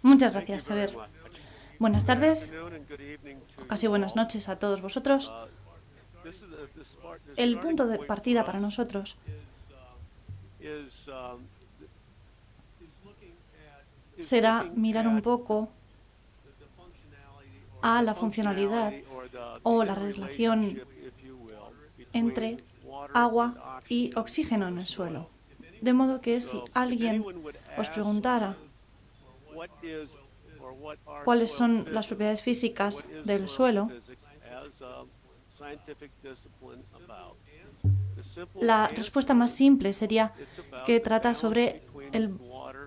Muchas gracias. A ver, buenas tardes, o casi buenas noches a todos vosotros. El punto de partida para nosotros será mirar un poco a la funcionalidad o la relación entre agua y oxígeno en el suelo. De modo que si alguien os preguntara cuáles son las propiedades físicas del suelo, la respuesta más simple sería que trata sobre el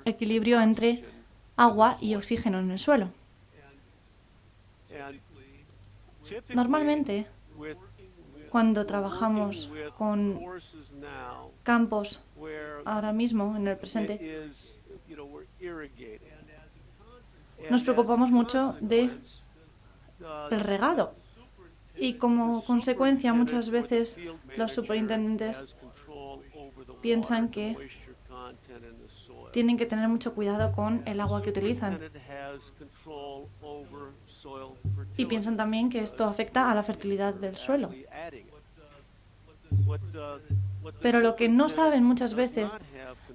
equilibrio entre agua y oxígeno en el suelo. Normalmente, cuando trabajamos con campos ahora mismo, en el presente, nos preocupamos mucho del regado. Y como consecuencia, muchas veces los superintendentes piensan que tienen que tener mucho cuidado con el agua que utilizan. Y piensan también que esto afecta a la fertilidad del suelo. Pero lo que no saben muchas veces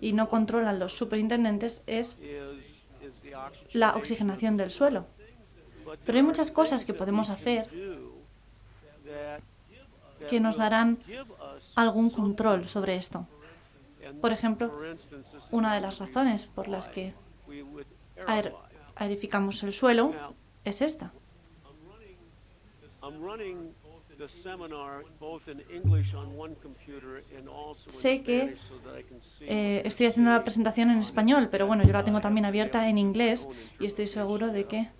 y no controlan los superintendentes es la oxigenación del suelo. Pero hay muchas cosas que podemos hacer que nos darán algún control sobre esto. Por ejemplo, una de las razones por las que aerificamos el suelo es esta. Sé que estoy haciendo la presentación en español, pero bueno, yo la tengo también abierta en inglés y estoy seguro de que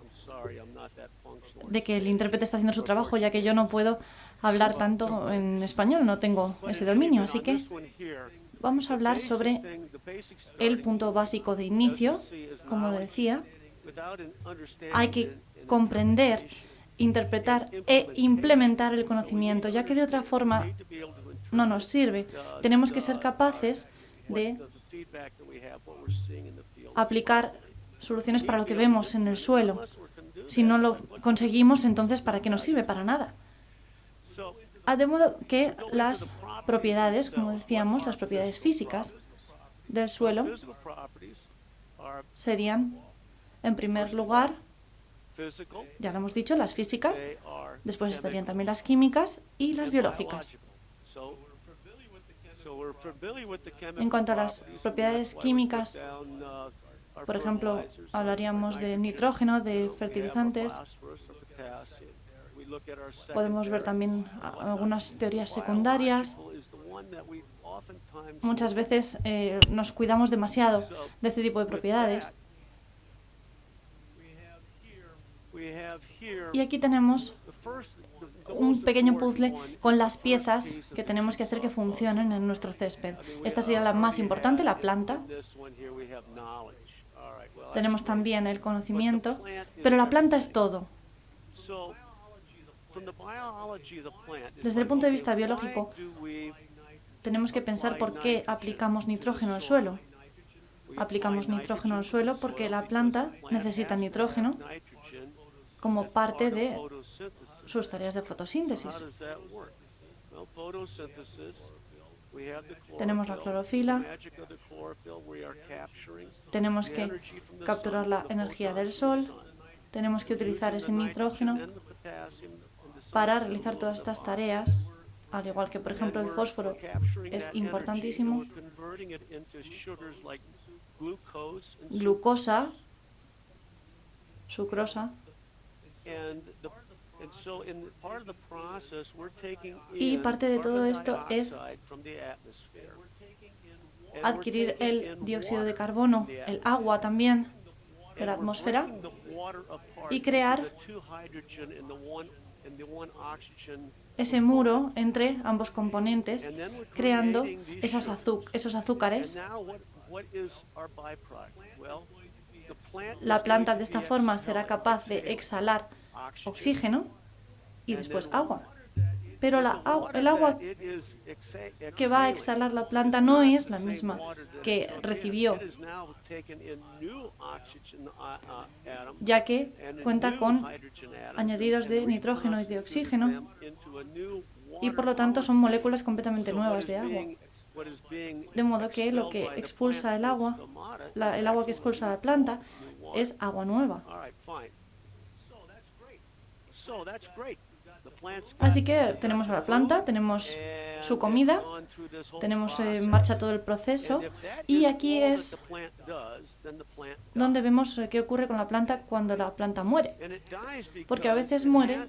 el intérprete está haciendo su trabajo, ya que yo no puedo hablar tanto en español, no tengo ese dominio, así que vamos a hablar sobre el punto básico de inicio. Como decía, hay que comprender, interpretar e implementar el conocimiento, ya que de otra forma no nos sirve. Tenemos que ser capaces de aplicar soluciones para lo que vemos en el suelo. Si no lo conseguimos, entonces ¿para qué nos sirve? Para nada. De modo que las propiedades, como decíamos, las propiedades físicas del suelo serían, en primer lugar, ya lo hemos dicho, las físicas, después estarían también las químicas y las biológicas. En cuanto a las propiedades químicas, por ejemplo, hablaríamos de nitrógeno, de fertilizantes. Podemos ver también algunas teorías secundarias. Muchas veces nos cuidamos demasiado de este tipo de propiedades. Y aquí tenemos un pequeño puzzle con las piezas que tenemos que hacer que funcionen en nuestro césped. Esta sería la más importante, la planta. Tenemos también el conocimiento, pero la planta es todo. Desde el punto de vista biológico, tenemos que pensar por qué aplicamos nitrógeno al suelo. Aplicamos nitrógeno al suelo porque la planta necesita nitrógeno como parte de sus tareas de fotosíntesis. Tenemos la clorofila, tenemos que capturar la energía del sol, tenemos que utilizar ese nitrógeno para realizar todas estas tareas, al igual que, por ejemplo, el fósforo es importantísimo. Glucosa, sucrosa. Y parte de todo esto es adquirir el dióxido de carbono, el agua también de la atmósfera y crear ese muro entre ambos componentes, creando esos azúcares. La planta de esta forma será capaz de exhalar oxígeno y después agua. Pero el agua que va a exhalar la planta no es la misma que recibió, ya que cuenta con añadidos de nitrógeno y de oxígeno, y por lo tanto son moléculas completamente nuevas de agua. De modo que lo que expulsa el agua que expulsa la planta, es agua nueva. Así que tenemos a la planta, tenemos su comida, tenemos en marcha todo el proceso, y aquí es donde vemos qué ocurre con la planta cuando la planta muere. Porque a veces muere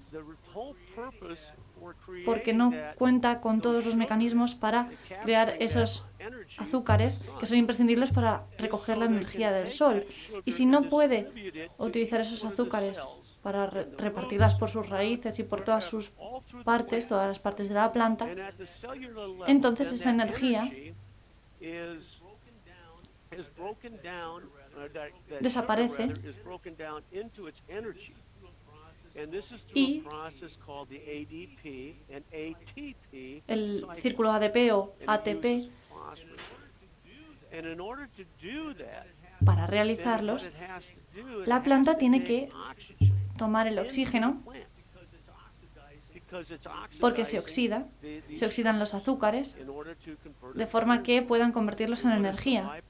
porque no cuenta con todos los mecanismos para crear esos azúcares que son imprescindibles para recoger la energía del sol. Y si no puede utilizar esos azúcares para repartirlas por sus raíces y por todas sus partes, todas las partes de la planta, entonces esa energía desaparece y el círculo ADP o ATP, para realizarlos, la planta tiene que tomar el oxígeno porque se oxidan los azúcares, de forma que puedan convertirlos en energía.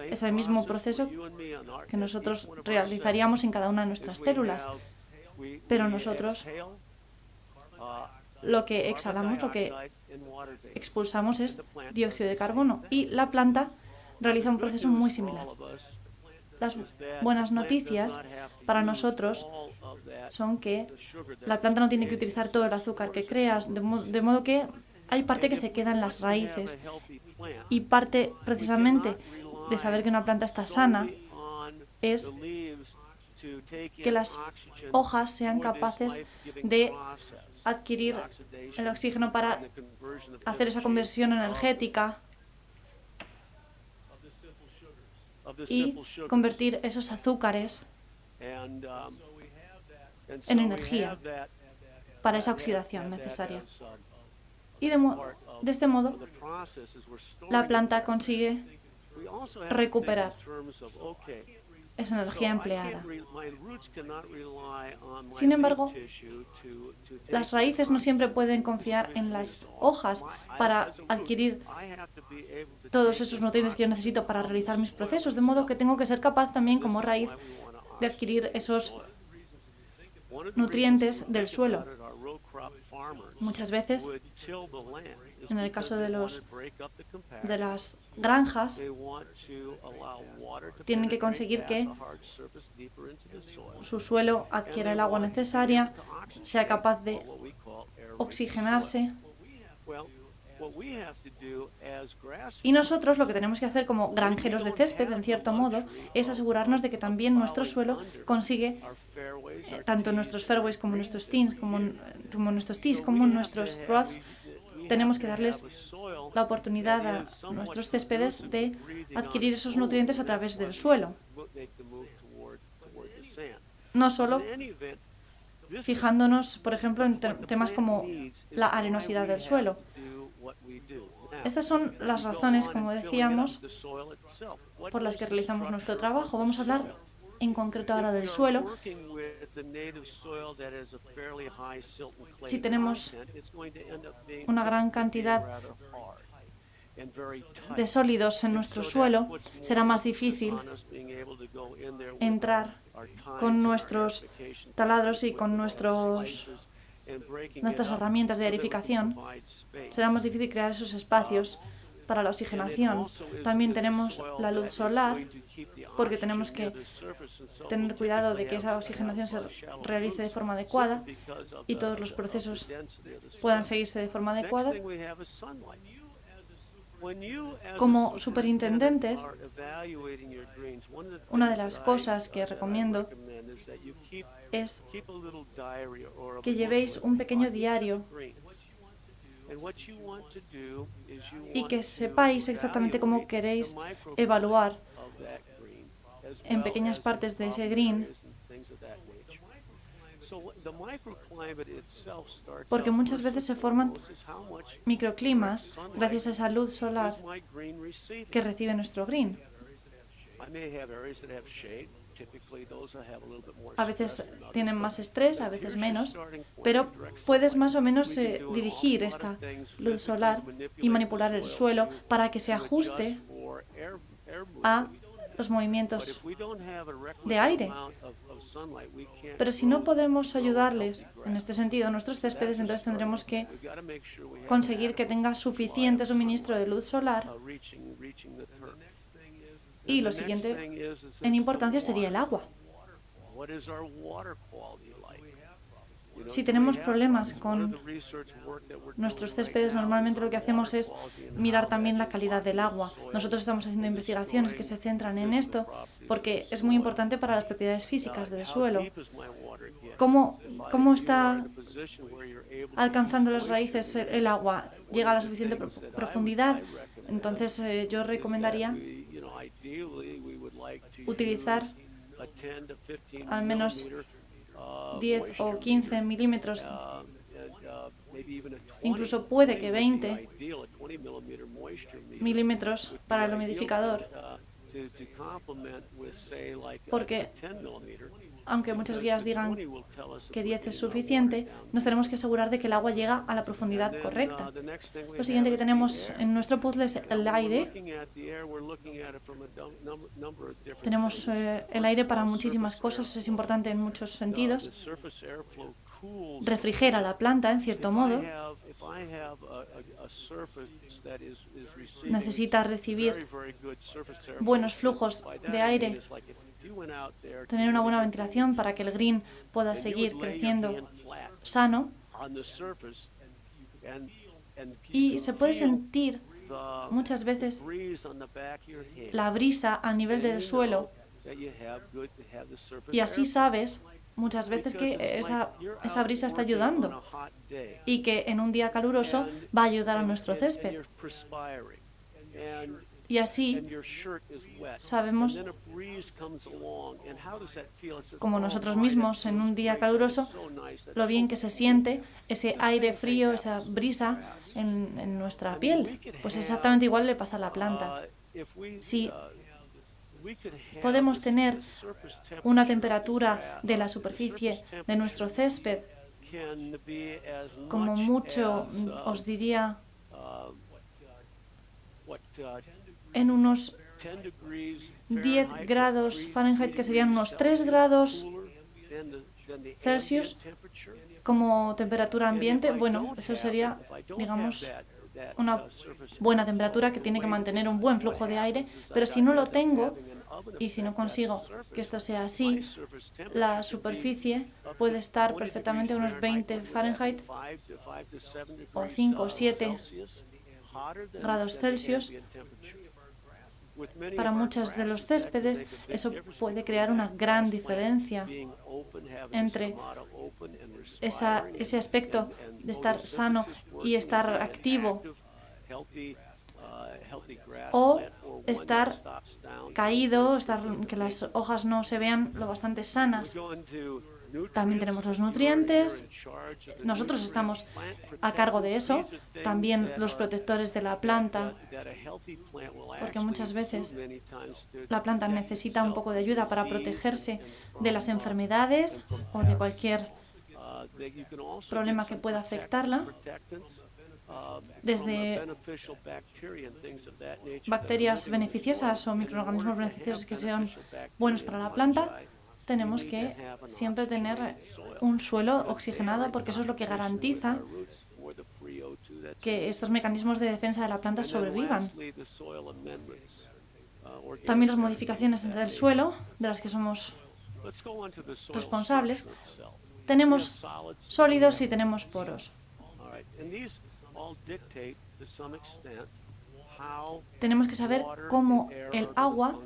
Es el mismo proceso que nosotros realizaríamos en cada una de nuestras células, pero nosotros lo que exhalamos, lo que expulsamos es dióxido de carbono, y la planta realiza un proceso muy similar. Las buenas noticias para nosotros son que la planta no tiene que utilizar todo el azúcar que creas, de modo que hay parte que se queda en las raíces, y parte precisamente de saber que una planta está sana es que las hojas sean capaces de adquirir el oxígeno para hacer esa conversión energética y convertir esos azúcares en energía para esa oxidación necesaria. Y de este modo, la planta consigue recuperar esa energía empleada. Sin embargo, las raíces no siempre pueden confiar en las hojas para adquirir todos esos nutrientes que yo necesito para realizar mis procesos, de modo que tengo que ser capaz también como raíz de adquirir esos nutrientes del suelo. Muchas veces, en el caso de las granjas, tienen que conseguir que su suelo adquiera el agua necesaria, sea capaz de oxigenarse. Y nosotros lo que tenemos que hacer como granjeros de césped, en cierto modo, es asegurarnos de que también nuestro suelo consigue, tanto nuestros fairways como nuestros tees, como nuestros rods, tenemos que darles la oportunidad a nuestros céspedes de adquirir esos nutrientes a través del suelo. No solo fijándonos, por ejemplo, en temas como la arenosidad del suelo. Estas son las razones, como decíamos, por las que realizamos nuestro trabajo. Vamos a hablar en concreto ahora del suelo. Si tenemos una gran cantidad de sólidos en nuestro suelo, será más difícil entrar con nuestros taladros y con nuestras herramientas de aerificación. Será más difícil crear esos espacios para la oxigenación. También tenemos la luz solar, porque tenemos que tener cuidado de que esa oxigenación se realice de forma adecuada y todos los procesos puedan seguirse de forma adecuada. Como superintendentes, una de las cosas que recomiendo es que llevéis un pequeño diario y que sepáis exactamente cómo queréis evaluar en pequeñas partes de ese green Porque muchas veces se forman microclimas gracias a esa luz solar que recibe nuestro green. A veces tienen más estrés, a veces menos, pero puedes más o menos dirigir esta luz solar y manipular el suelo para que se ajuste a los movimientos de aire. Pero si no podemos ayudarles en este sentido a nuestros céspedes, entonces tendremos que conseguir que tenga suficiente suministro de luz solar. Y lo siguiente en importancia sería el agua. Si tenemos problemas con nuestros céspedes, normalmente lo que hacemos es mirar también la calidad del agua. Nosotros estamos haciendo investigaciones que se centran en esto porque es muy importante para las propiedades físicas del suelo. ¿Cómo está alcanzando las raíces el agua? ¿Llega a la suficiente profundidad? Entonces yo recomendaría utilizar al menos 10 o 15 milímetros, incluso puede que 20 milímetros para el humidificador, porque aunque muchas guías digan que 10 es suficiente, nos tenemos que asegurar de que el agua llega a la profundidad correcta. Lo siguiente que tenemos en nuestro puzzle es el aire. Tenemos el aire para muchísimas cosas, es importante en muchos sentidos. Refrigera la planta, en cierto modo. Necesita recibir buenos flujos de aire, tener una buena ventilación para que el green pueda seguir creciendo sano. Y se puede sentir muchas veces la brisa a nivel del suelo, y así sabes muchas veces que esa brisa está ayudando y que en un día caluroso va a ayudar a nuestro césped. Y así sabemos, como nosotros mismos en un día caluroso, lo bien que se siente ese aire frío, esa brisa en nuestra piel. Pues exactamente igual le pasa a la planta. Si podemos tener una temperatura de la superficie de nuestro césped, como mucho, os diría, en unos 10 grados Fahrenheit, que serían unos 3 grados Celsius, como temperatura ambiente, bueno, eso sería, digamos, una buena temperatura que tiene que mantener un buen flujo de aire, pero si no lo tengo y si no consigo que esto sea así, la superficie puede estar perfectamente a unos 20 Fahrenheit o 5 o 7 grados Celsius. Para muchos de los céspedes eso puede crear una gran diferencia entre ese aspecto de estar sano y estar activo, o estar caído, que las hojas no se vean lo bastante sanas. También tenemos los nutrientes, nosotros estamos a cargo de eso, también los protectores de la planta, porque muchas veces la planta necesita un poco de ayuda para protegerse de las enfermedades o de cualquier problema que pueda afectarla, desde bacterias beneficiosas o microorganismos beneficiosos que sean buenos para la planta. Tenemos que siempre tener un suelo oxigenado, porque eso es lo que garantiza que estos mecanismos de defensa de la planta sobrevivan. También las modificaciones del suelo, de las que somos responsables. Tenemos sólidos y tenemos poros. Tenemos que saber cómo el agua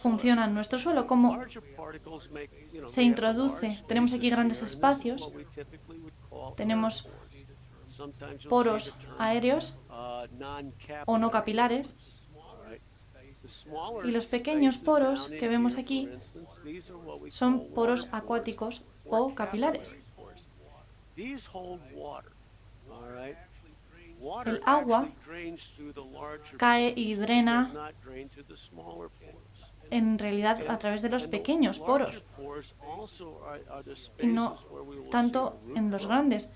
funciona en nuestro suelo, cómo se introduce. Tenemos aquí grandes espacios, tenemos poros aéreos o no capilares, y los pequeños poros que vemos aquí son poros acuáticos, o capilares. El agua cae y drena en realidad a través de los pequeños poros y no tanto en los grandes.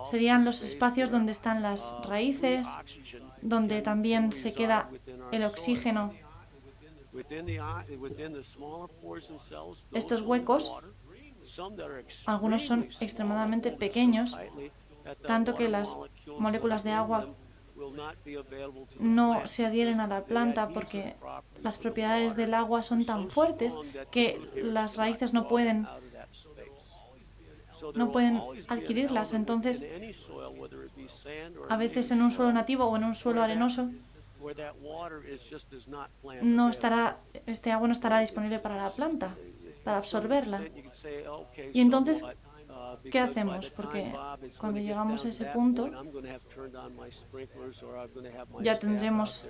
Serían los espacios donde están las raíces, donde también se queda el oxígeno. Estos huecos, algunos son extremadamente pequeños, tanto que las moléculas de agua no se adhieren a la planta porque las propiedades del agua son tan fuertes que las raíces no pueden adquirirlas. Entonces, a veces en un suelo nativo o en un suelo arenoso, este agua no estará disponible para la planta, para absorberla. Y entonces, ¿qué hacemos? Porque cuando llegamos a ese punto, ya tendremos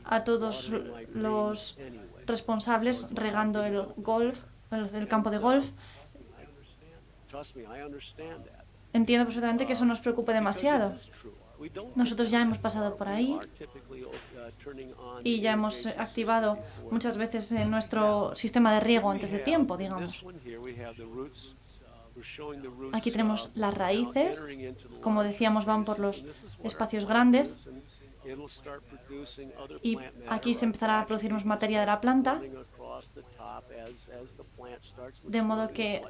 a todos los responsables regando el campo de golf. Entiendo perfectamente que eso nos preocupe demasiado. Nosotros ya hemos pasado por ahí y ya hemos activado muchas veces nuestro sistema de riego antes de tiempo, digamos. Aquí tenemos las raíces, como decíamos, van por los espacios grandes y aquí se empezará a producir más materia de la planta, de modo que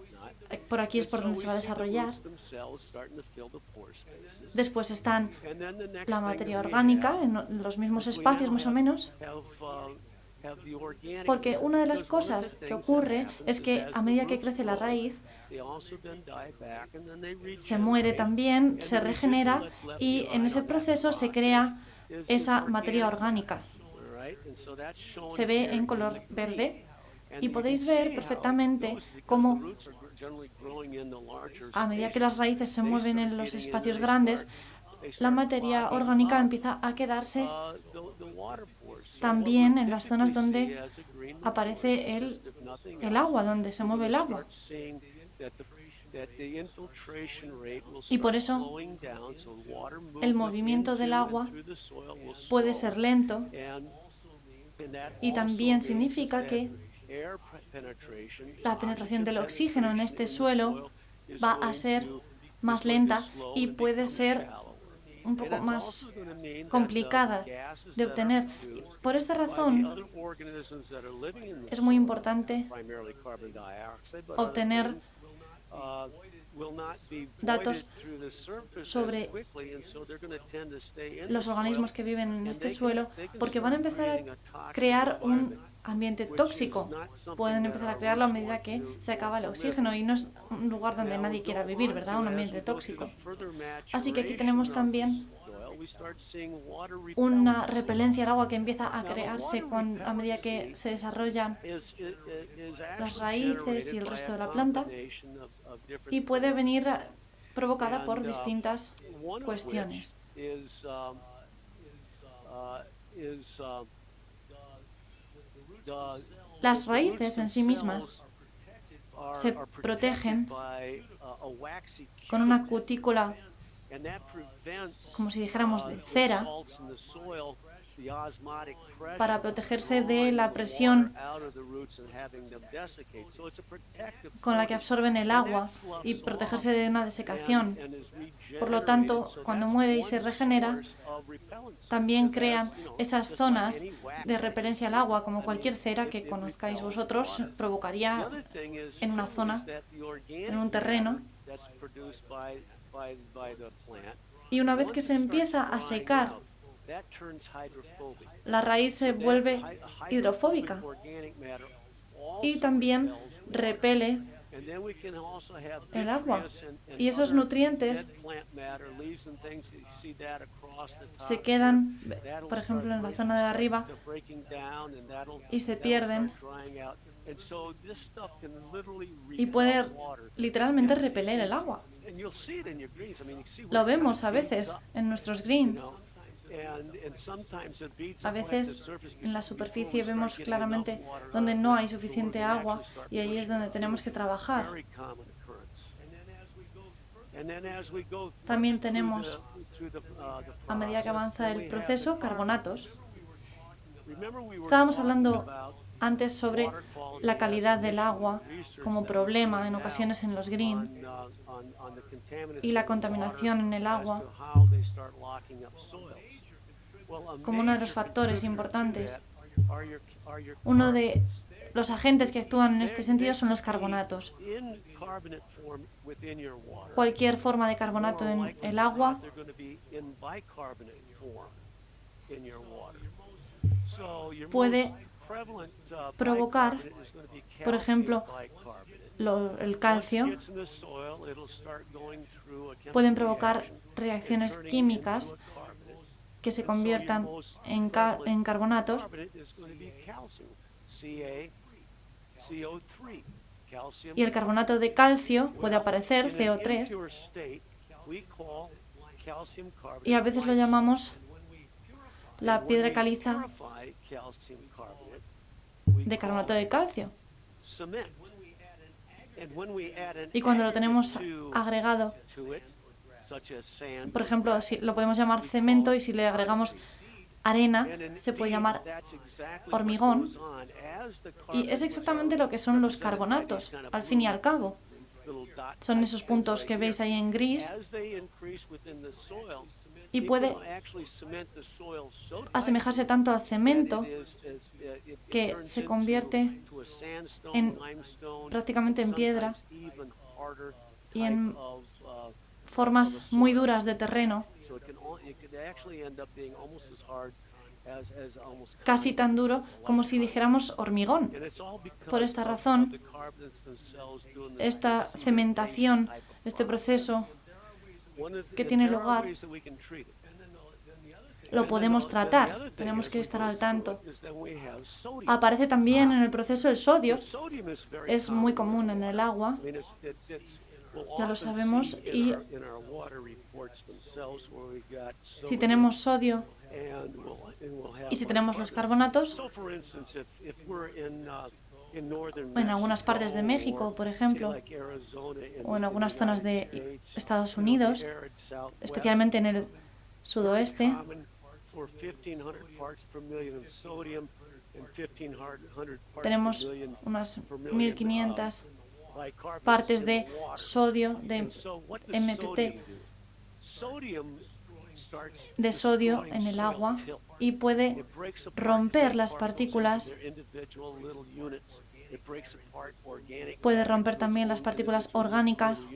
por aquí es por donde se va a desarrollar. Después están la materia orgánica, en los mismos espacios más o menos, porque una de las cosas que ocurre es que a medida que crece la raíz, se muere también, se regenera y en ese proceso se crea esa materia orgánica. Se ve en color verde y podéis ver perfectamente cómo a medida que las raíces se mueven en los espacios grandes, la materia orgánica empieza a quedarse también en las zonas donde aparece el agua, donde se mueve el agua. Y por eso el movimiento del agua puede ser lento y también significa que la penetración del oxígeno en este suelo va a ser más lenta y puede ser un poco más complicada de obtener. Por esta razón, es muy importante obtener datos sobre los organismos que viven en este suelo, porque van a empezar a crear un ambiente tóxico. Pueden empezar a crearlo a medida que se acaba el oxígeno y no es un lugar donde nadie quiera vivir, ¿verdad? Un ambiente tóxico. Así que aquí tenemos también una repelencia al agua que empieza a crearse a medida que se desarrollan las raíces y el resto de la planta y puede venir provocada por distintas cuestiones. Las raíces en sí mismas se protegen con una cutícula, como si dijéramos de cera, para protegerse de la presión con la que absorben el agua y protegerse de una desecación. Por lo tanto, cuando muere y se regenera, también crean esas zonas de repelencia al agua, como cualquier cera que conozcáis vosotros provocaría en una zona, en un terreno. Y una vez que se empieza a secar, la raíz se vuelve hidrofóbica y también repele el agua. Y esos nutrientes se quedan, por ejemplo, en la zona de arriba y se pierden. Y puede literalmente repeler el agua. Lo vemos a veces en nuestros greens. A veces en la superficie vemos claramente donde no hay suficiente agua y ahí es donde tenemos que trabajar. También tenemos, a medida que avanza el proceso, carbonatos. Estábamos hablando antes sobre la calidad del agua como problema en ocasiones en los green y la contaminación en el agua como uno de los factores importantes. Uno de los agentes que actúan en este sentido son los carbonatos. Cualquier forma de carbonato en el agua puede provocar, por ejemplo, el calcio. Pueden provocar reacciones químicas que se conviertan en carbonatos. Y el carbonato de calcio puede aparecer, CO3, y a veces lo llamamos la piedra caliza de carbonato de calcio. Y cuando lo tenemos agregado, por ejemplo, si lo podemos llamar cemento y si le agregamos arena, se puede llamar hormigón. Y es exactamente lo que son los carbonatos, al fin y al cabo. Son esos puntos que veis ahí en gris y puede asemejarse tanto al cemento que se convierte prácticamente en piedra y en formas muy duras de terreno, casi tan duro como si dijéramos hormigón. Por esta razón, esta cementación, este proceso que tiene lugar, lo podemos tratar, tenemos que estar al tanto. Aparece también en el proceso el sodio, es muy común en el agua, ya lo sabemos, y si tenemos sodio y si tenemos los carbonatos, en algunas partes de México, por ejemplo, o en algunas zonas de Estados Unidos, especialmente en el sudoeste, tenemos unas 1500 partes de sodio, de MPT, de sodio en el agua y puede romper las partículas, puede romper también las partículas orgánicas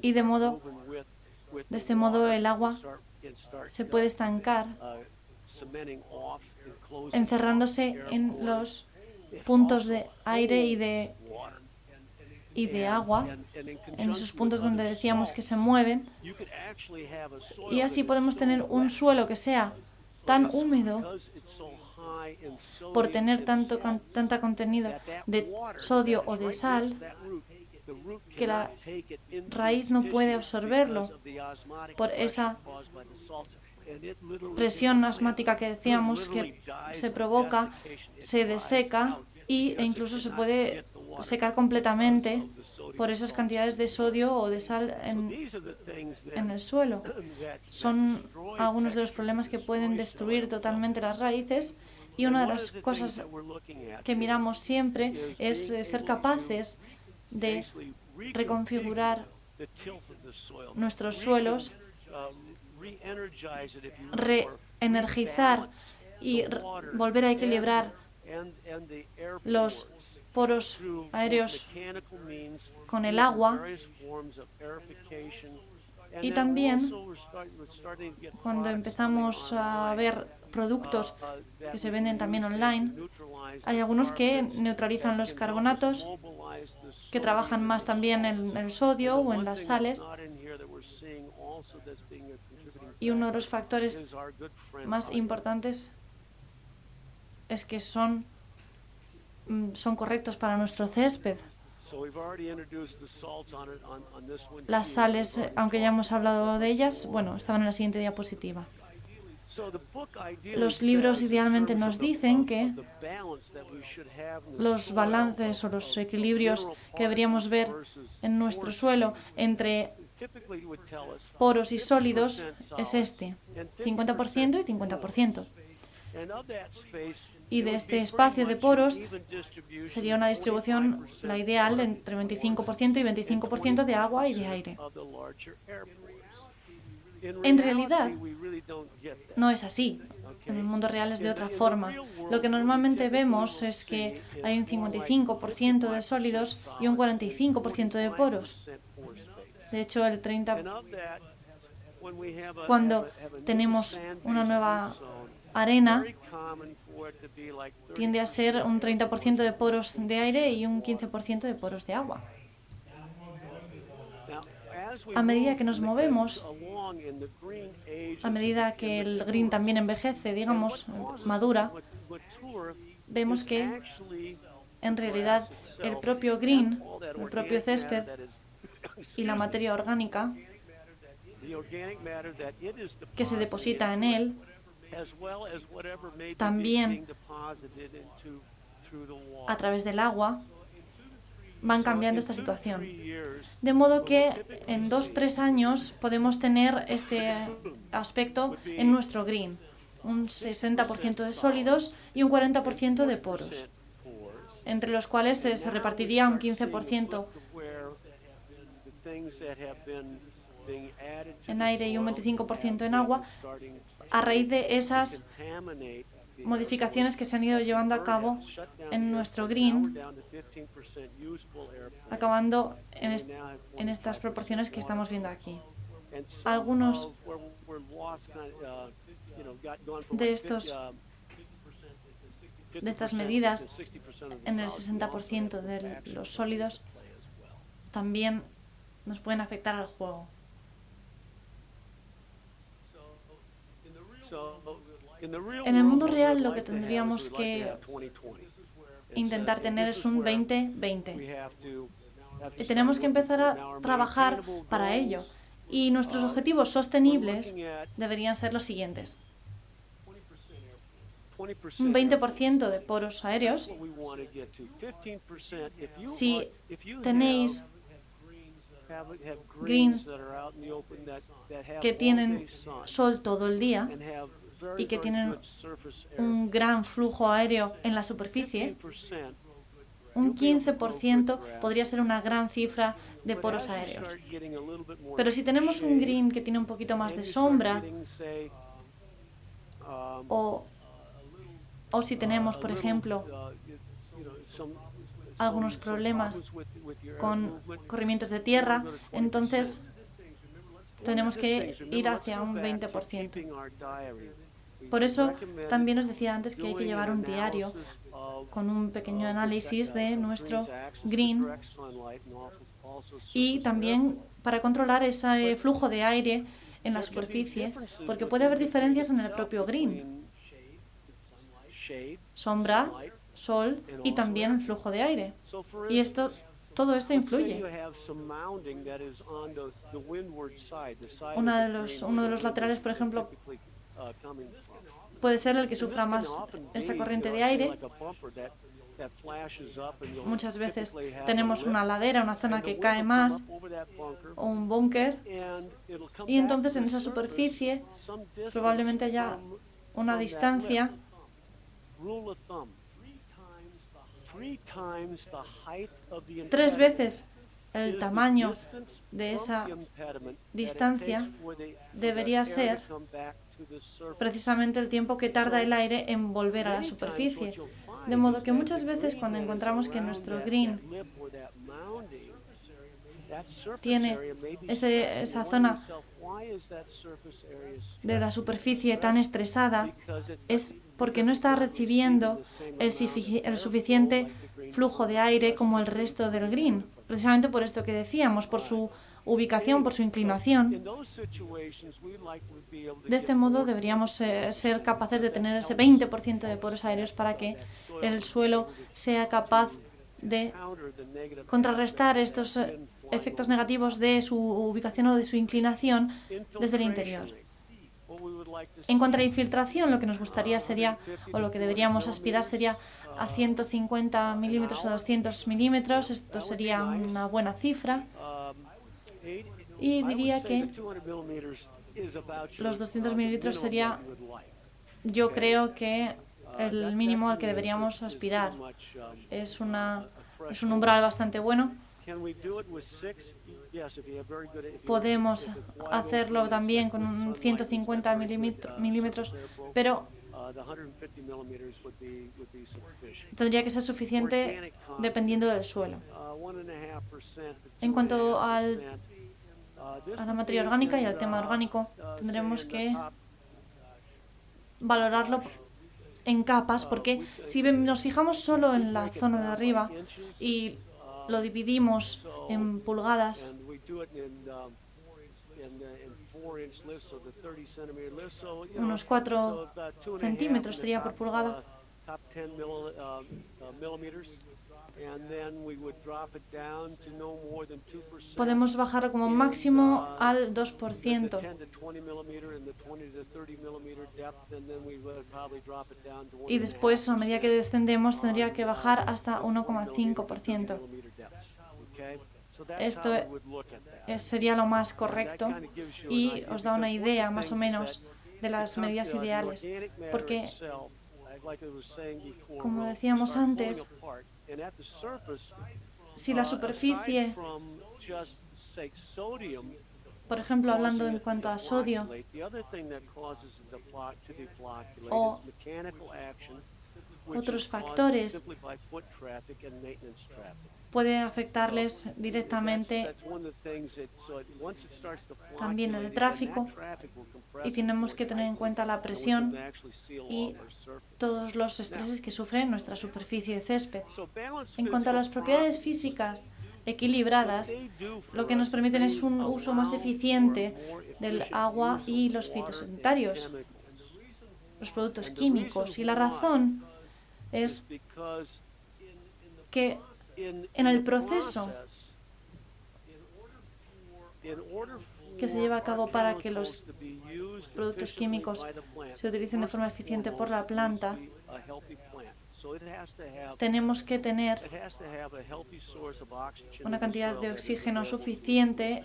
y de este modo el agua se puede estancar, encerrándose en los puntos de aire y de agua, en esos puntos donde decíamos que se mueven, y así podemos tener un suelo que sea tan húmedo por tener tanta contenido de sodio o de sal que la raíz no puede absorberlo por esa presión asmática que decíamos que se provoca, se deseca e incluso se puede secar completamente por esas cantidades de sodio o de sal en el suelo. Son algunos de los problemas que pueden destruir totalmente las raíces, y una de las cosas que miramos siempre es ser capaces de reconfigurar nuestros suelos, reenergizar y volver a equilibrar los poros aéreos con el agua. Y también, cuando empezamos a ver productos que se venden también online, hay algunos que neutralizan los carbonatos, que trabajan más también en el sodio o en las sales. Y uno de los factores más importantes es que son correctos para nuestro césped. Las sales, aunque ya hemos hablado de ellas, bueno, estaban en la siguiente diapositiva. Los libros idealmente nos dicen que los balances o los equilibrios que deberíamos ver en nuestro suelo entre poros y sólidos es este, 50% y 50%. Y de este espacio de poros sería una distribución, la ideal, entre 25% y 25% de agua y de aire. En realidad, no es así. En el mundo real es de otra forma. Lo que normalmente vemos es que hay un 55% de sólidos y un 45% de poros. De hecho, el 30%, cuando tenemos una nueva arena, tiende a ser un 30% de poros de aire y un 15% de poros de agua. A medida que nos movemos, a medida que el green también envejece, digamos, madura, vemos que en realidad el propio green, el propio césped y la materia orgánica que se deposita en él también a través del agua van cambiando esta situación. De modo que en 2-3 años podemos tener este aspecto en nuestro green. Un 60% de sólidos y un 40% de poros, entre los cuales se repartiría un 15% en aire y un 25% en agua, a raíz de esas modificaciones que se han ido llevando a cabo en nuestro green, acabando en estas proporciones que estamos viendo aquí. Algunos de estas medidas en el 60% de los sólidos también nos pueden afectar al juego. En el mundo real lo que tendríamos que intentar tener es un 20-20. Y tenemos que empezar a trabajar para ello. Y nuestros objetivos sostenibles deberían ser los siguientes. Un 20% de poros aéreos. Si tenéis greens que tienen sol todo el día y que tienen un gran flujo aéreo en la superficie, un 15% podría ser una gran cifra de poros aéreos. Pero si tenemos un green que tiene un poquito más de sombra, o si tenemos, por ejemplo, algunos problemas con corrimientos de tierra, entonces tenemos que ir hacia un 20%. Por eso también os decía antes que hay que llevar un diario con un pequeño análisis de nuestro green y también para controlar ese flujo de aire en la superficie, porque puede haber diferencias en el propio green. Sombra, sol y también el flujo de aire. Y todo esto influye. Uno de los laterales, por ejemplo, puede ser el que sufra más esa corriente de aire. Muchas veces tenemos una ladera, una zona que cae más, o un búnker, y entonces en esa superficie probablemente haya una distancia 3 veces el tamaño de esa distancia debería ser precisamente el tiempo que tarda el aire en volver a la superficie. De modo que muchas veces cuando encontramos que nuestro green tiene esa zona de la superficie tan estresada, es porque no está recibiendo el suficiente flujo de aire como el resto del green. Precisamente por esto que decíamos, por su ubicación, por su inclinación. De este modo deberíamos ser capaces de tener ese 20% de poros aéreos para que el suelo sea capaz de contrarrestar estos efectos negativos de su ubicación o de su inclinación desde el interior. En cuanto a la infiltración, lo que nos gustaría sería, o lo que deberíamos aspirar sería a 150 milímetros o 200 milímetros. Esto sería una buena cifra. Y diría que los 200 mililitros sería, yo creo que el mínimo al que deberíamos aspirar. Es un umbral bastante bueno. Podemos hacerlo también con 150 milímetros, pero tendría que ser suficiente dependiendo del suelo. En cuanto a la materia orgánica y al tema orgánico, tendremos que valorarlo en capas, porque si nos fijamos solo en la zona de arriba y lo dividimos en pulgadas, unos 4 centímetros sería por pulgada. Podemos bajar como máximo al 2%. Y después, a medida que descendemos, tendría que bajar hasta 1,5%. Esto sería lo más correcto y os da una idea más o menos de las medidas ideales, porque, como decíamos antes, si la superficie, por ejemplo, hablando en cuanto a sodio, o otros factores, puede afectarles directamente también en el tráfico, y tenemos que tener en cuenta la presión y todos los estreses que sufre nuestra superficie de césped. En cuanto a las propiedades físicas equilibradas, lo que nos permiten es un uso más eficiente del agua y los fitosanitarios, los productos químicos. Y la razón es que en el proceso que se lleva a cabo para que los productos químicos se utilicen de forma eficiente por la planta, tenemos que tener una cantidad de oxígeno suficiente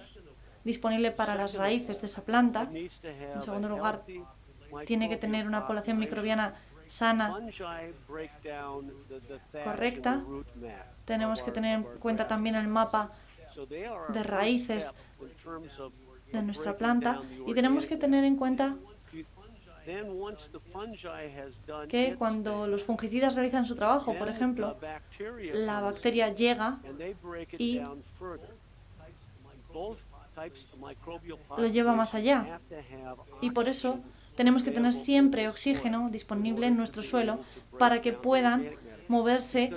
disponible para las raíces de esa planta. En segundo lugar, tiene que tener una población microbiana sana, correcta. Tenemos que tener en cuenta también el mapa de raíces de nuestra planta y tenemos que tener en cuenta que cuando los fungicidas realizan su trabajo, por ejemplo, la bacteria llega y lo lleva más allá. Y por eso tenemos que tener siempre oxígeno disponible en nuestro suelo para que puedan moverse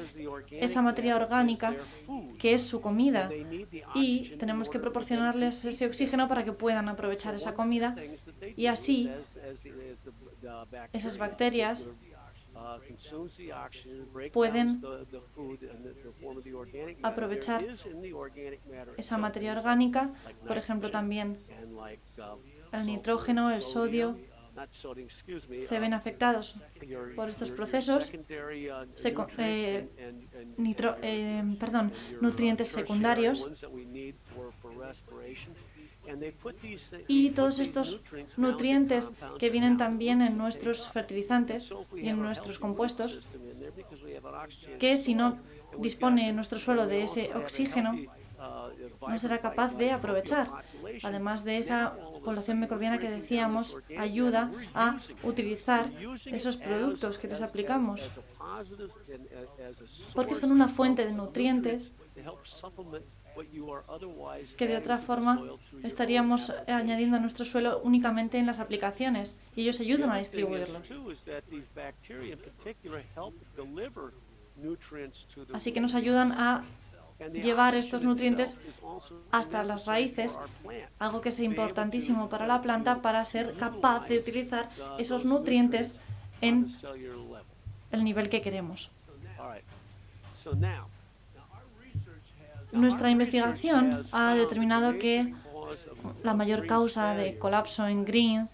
esa materia orgánica que es su comida, y tenemos que proporcionarles ese oxígeno para que puedan aprovechar esa comida, y así esas bacterias pueden aprovechar esa materia orgánica, por ejemplo también el nitrógeno, el sodio, se ven afectados por estos procesos, nutrientes secundarios, y todos estos nutrientes que vienen también en nuestros fertilizantes y en nuestros compuestos, que si no dispone nuestro suelo de ese oxígeno, no será capaz de aprovechar. Además de esa población microbiana que decíamos, ayuda a utilizar esos productos que les aplicamos, porque son una fuente de nutrientes que de otra forma estaríamos añadiendo a nuestro suelo únicamente en las aplicaciones, y ellos ayudan a distribuirlos. Así que nos ayudan a llevar estos nutrientes hasta las raíces, algo que es importantísimo para la planta para ser capaz de utilizar esos nutrientes en el nivel que queremos. Nuestra investigación ha determinado que la mayor causa de colapso en greens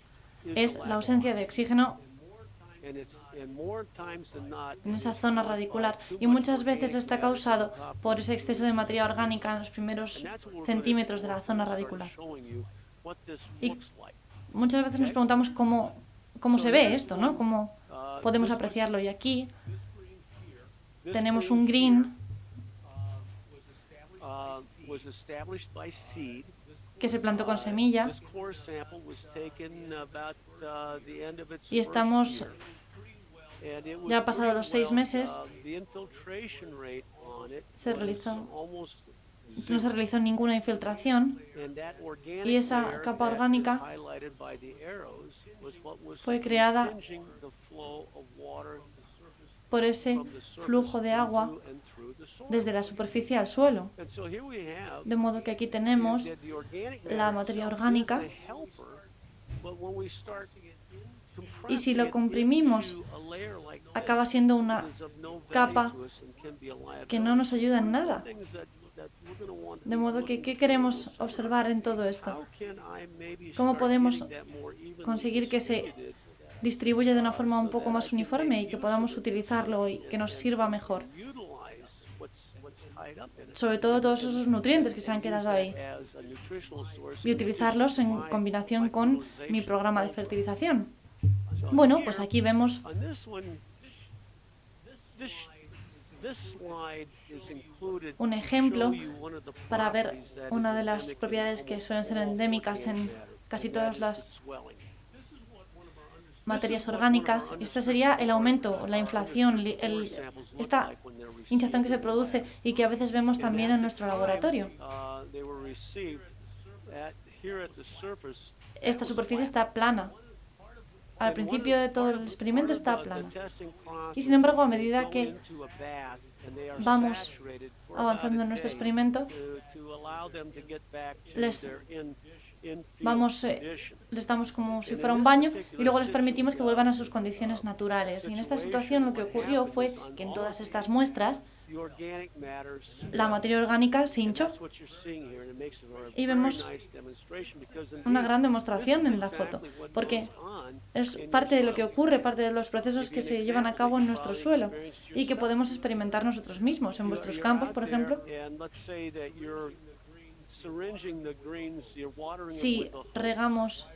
es la ausencia de oxígeno en esa zona radicular, y muchas veces está causado por ese exceso de materia orgánica en los primeros centímetros de la zona radicular. Y muchas veces nos preguntamos cómo se ve esto, ¿no? ¿Cómo podemos apreciarlo? Y aquí tenemos un green que se plantó con semilla, y estamos ya pasados los 6 meses. No se realizó ninguna infiltración, y esa capa orgánica fue creada por ese flujo de agua desde la superficie al suelo. De modo que aquí tenemos la materia orgánica, y si lo comprimimos, acaba siendo una capa que no nos ayuda en nada. De modo que, ¿qué queremos observar en todo esto? ¿Cómo podemos conseguir que se distribuya de una forma un poco más uniforme y que podamos utilizarlo y que nos sirva mejor? Sobre todo todos esos nutrientes que se han quedado ahí, y utilizarlos en combinación con mi programa de fertilización. Bueno, pues aquí vemos un ejemplo para ver una de las propiedades que suelen ser endémicas en casi todas las materias orgánicas. Este sería el aumento, la inflación, esta hinchazón que se produce y que a veces vemos también en nuestro laboratorio. Esta superficie está plana. Al principio de todo el experimento está plana. Y sin embargo, a medida que vamos avanzando en nuestro experimento, les damos como si fuera un baño y luego les permitimos que vuelvan a sus condiciones naturales. Y en esta situación lo que ocurrió fue que en todas estas muestras la materia orgánica se hinchó. Y vemos una gran demostración en la foto, porque es parte de lo que ocurre, parte de los procesos que se llevan a cabo en nuestro suelo y que podemos experimentar nosotros mismos en vuestros campos, por ejemplo. Si regamos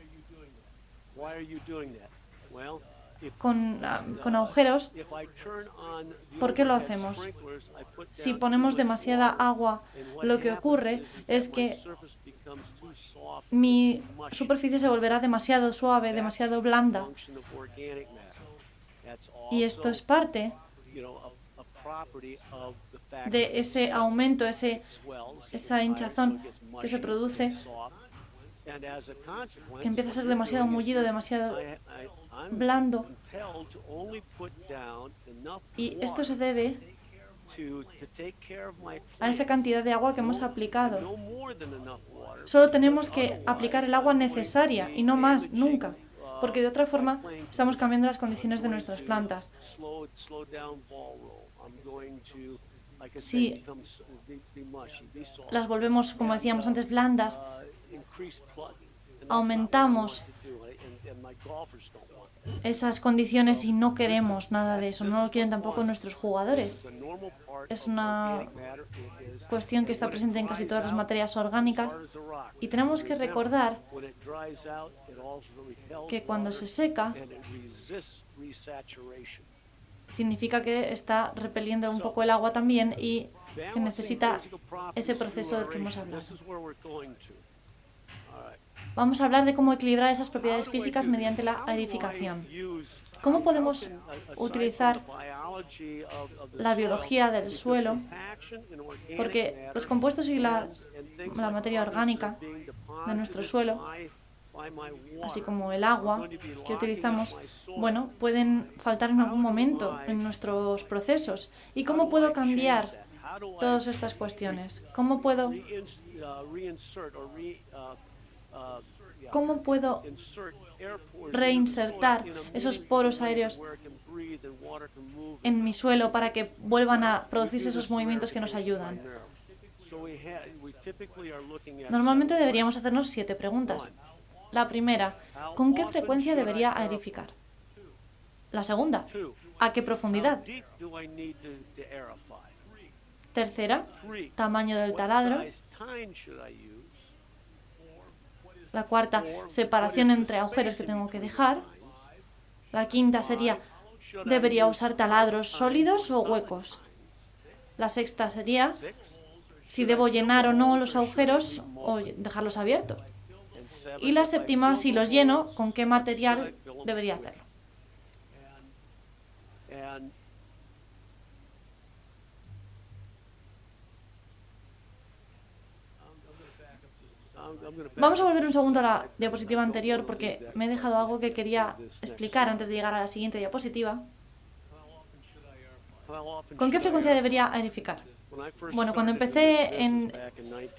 con agujeros, ¿por qué lo hacemos? Si ponemos demasiada agua, lo que ocurre es que mi superficie se volverá demasiado suave, demasiado blanda. Y esto es parte de ese aumento, esa hinchazón que se produce, que empieza a ser demasiado mullido, demasiado blando. Y esto se debe a esa cantidad de agua que hemos aplicado. Solo tenemos que aplicar el agua necesaria y no más, nunca, porque de otra forma estamos cambiando las condiciones de nuestras plantas. Si las volvemos, como decíamos antes, blandas, aumentamos esas condiciones y no queremos nada de eso, no lo quieren tampoco nuestros jugadores. Es una cuestión que está presente en casi todas las materias orgánicas y tenemos que recordar que cuando se seca significa que está repeliendo un poco el agua también y que necesita ese proceso del que hemos hablado. Vamos a hablar de cómo equilibrar esas propiedades físicas mediante la aerificación. ¿Cómo podemos utilizar la biología del suelo? Porque los compuestos y la materia orgánica de nuestro suelo, así como el agua que utilizamos, bueno, pueden faltar en algún momento en nuestros procesos. ¿Y cómo puedo cambiar todas estas cuestiones? ¿Cómo puedo reinsertar esos poros aéreos en mi suelo para que vuelvan a producirse esos movimientos que nos ayudan? Normalmente deberíamos hacernos 7 preguntas. La primera, ¿con qué frecuencia debería aerificar? La segunda, ¿a qué profundidad? Tercera, tamaño del taladro. La cuarta, separación entre agujeros que tengo que dejar. La quinta sería, ¿debería usar taladros sólidos o huecos? La sexta sería, si debo llenar o no los agujeros o dejarlos abiertos. Y la séptima, si los lleno, ¿con qué material debería hacerlo? Vamos a volver un segundo a la diapositiva anterior porque me he dejado algo que quería explicar antes de llegar a la siguiente diapositiva. ¿Con qué frecuencia debería aerificar? Bueno, cuando empecé en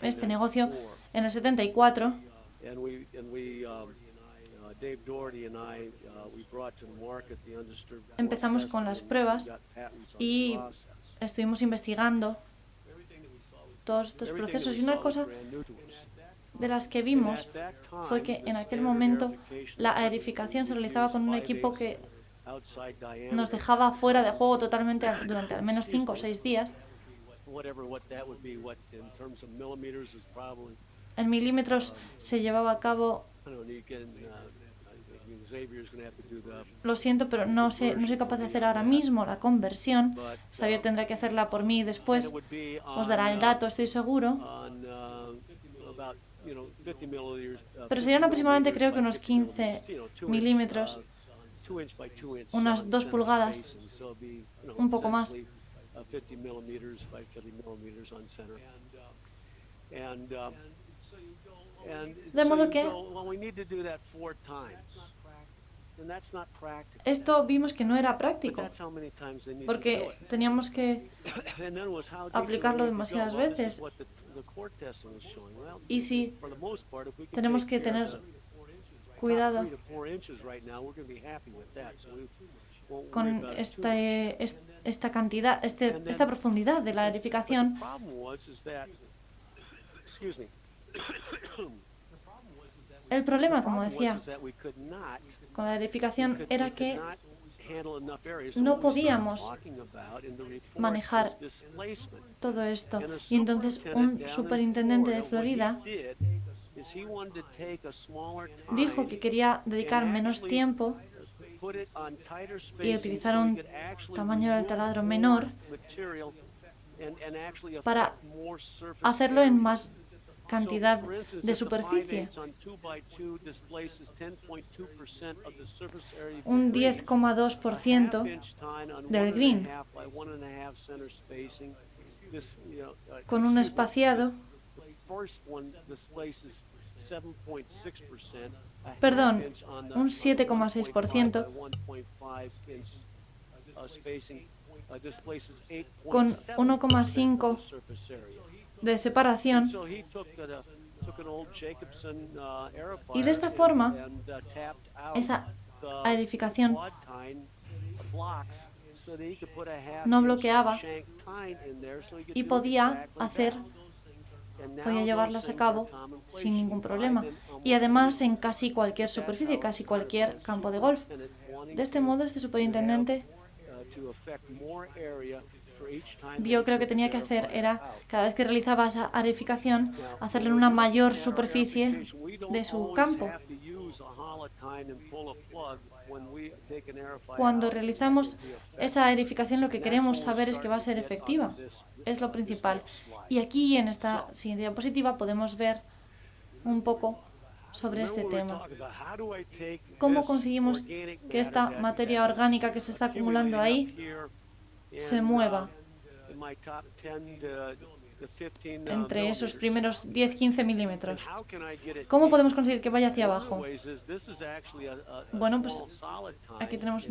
este negocio, en el 74, empezamos con las pruebas y estuvimos investigando todos estos procesos. Y una cosa de las que vimos fue que en aquel momento la aerificación se realizaba con un equipo que nos dejaba fuera de juego totalmente durante al menos 5 o 6 días. En milímetros se llevaba a cabo... Lo siento, pero no soy capaz de hacer ahora mismo la conversión. Xavier tendrá que hacerla por mí después. Os dará el dato, estoy seguro. Pero serían aproximadamente, creo que unos 15 milímetros, unas 2 pulgadas, un poco más. De modo que esto vimos que no era práctico, porque teníamos que aplicarlo demasiadas veces. Y si tenemos que tener cuidado con esta cantidad, esta profundidad de la aerificación. El problema, como decía, con la aerificación era que no podíamos manejar todo esto. Y entonces un superintendente de Florida dijo que quería dedicar menos tiempo y utilizar un tamaño del taladro menor para hacerlo en más cantidad de superficie. Un 10,2% del green, con un espaciado, perdón, un 7,6%, con 1,5 de separación, y de esta forma esa aerificación no bloqueaba y podía llevarlas a cabo sin ningún problema, y además en casi cualquier superficie, casi cualquier campo de golf. De este modo, este superintendente vio que lo que tenía que hacer era, cada vez que realizaba esa aerificación, hacerlo en una mayor superficie de su campo. Cuando realizamos esa aerificación, lo que queremos saber es que va a ser efectiva. Es lo principal. Y aquí, en esta siguiente diapositiva, podemos ver un poco sobre este tema. ¿Cómo conseguimos que esta materia orgánica que se está acumulando ahí se mueva entre esos primeros 10-15 milímetros? ¿Cómo podemos conseguir que vaya hacia abajo? Bueno, pues aquí tenemos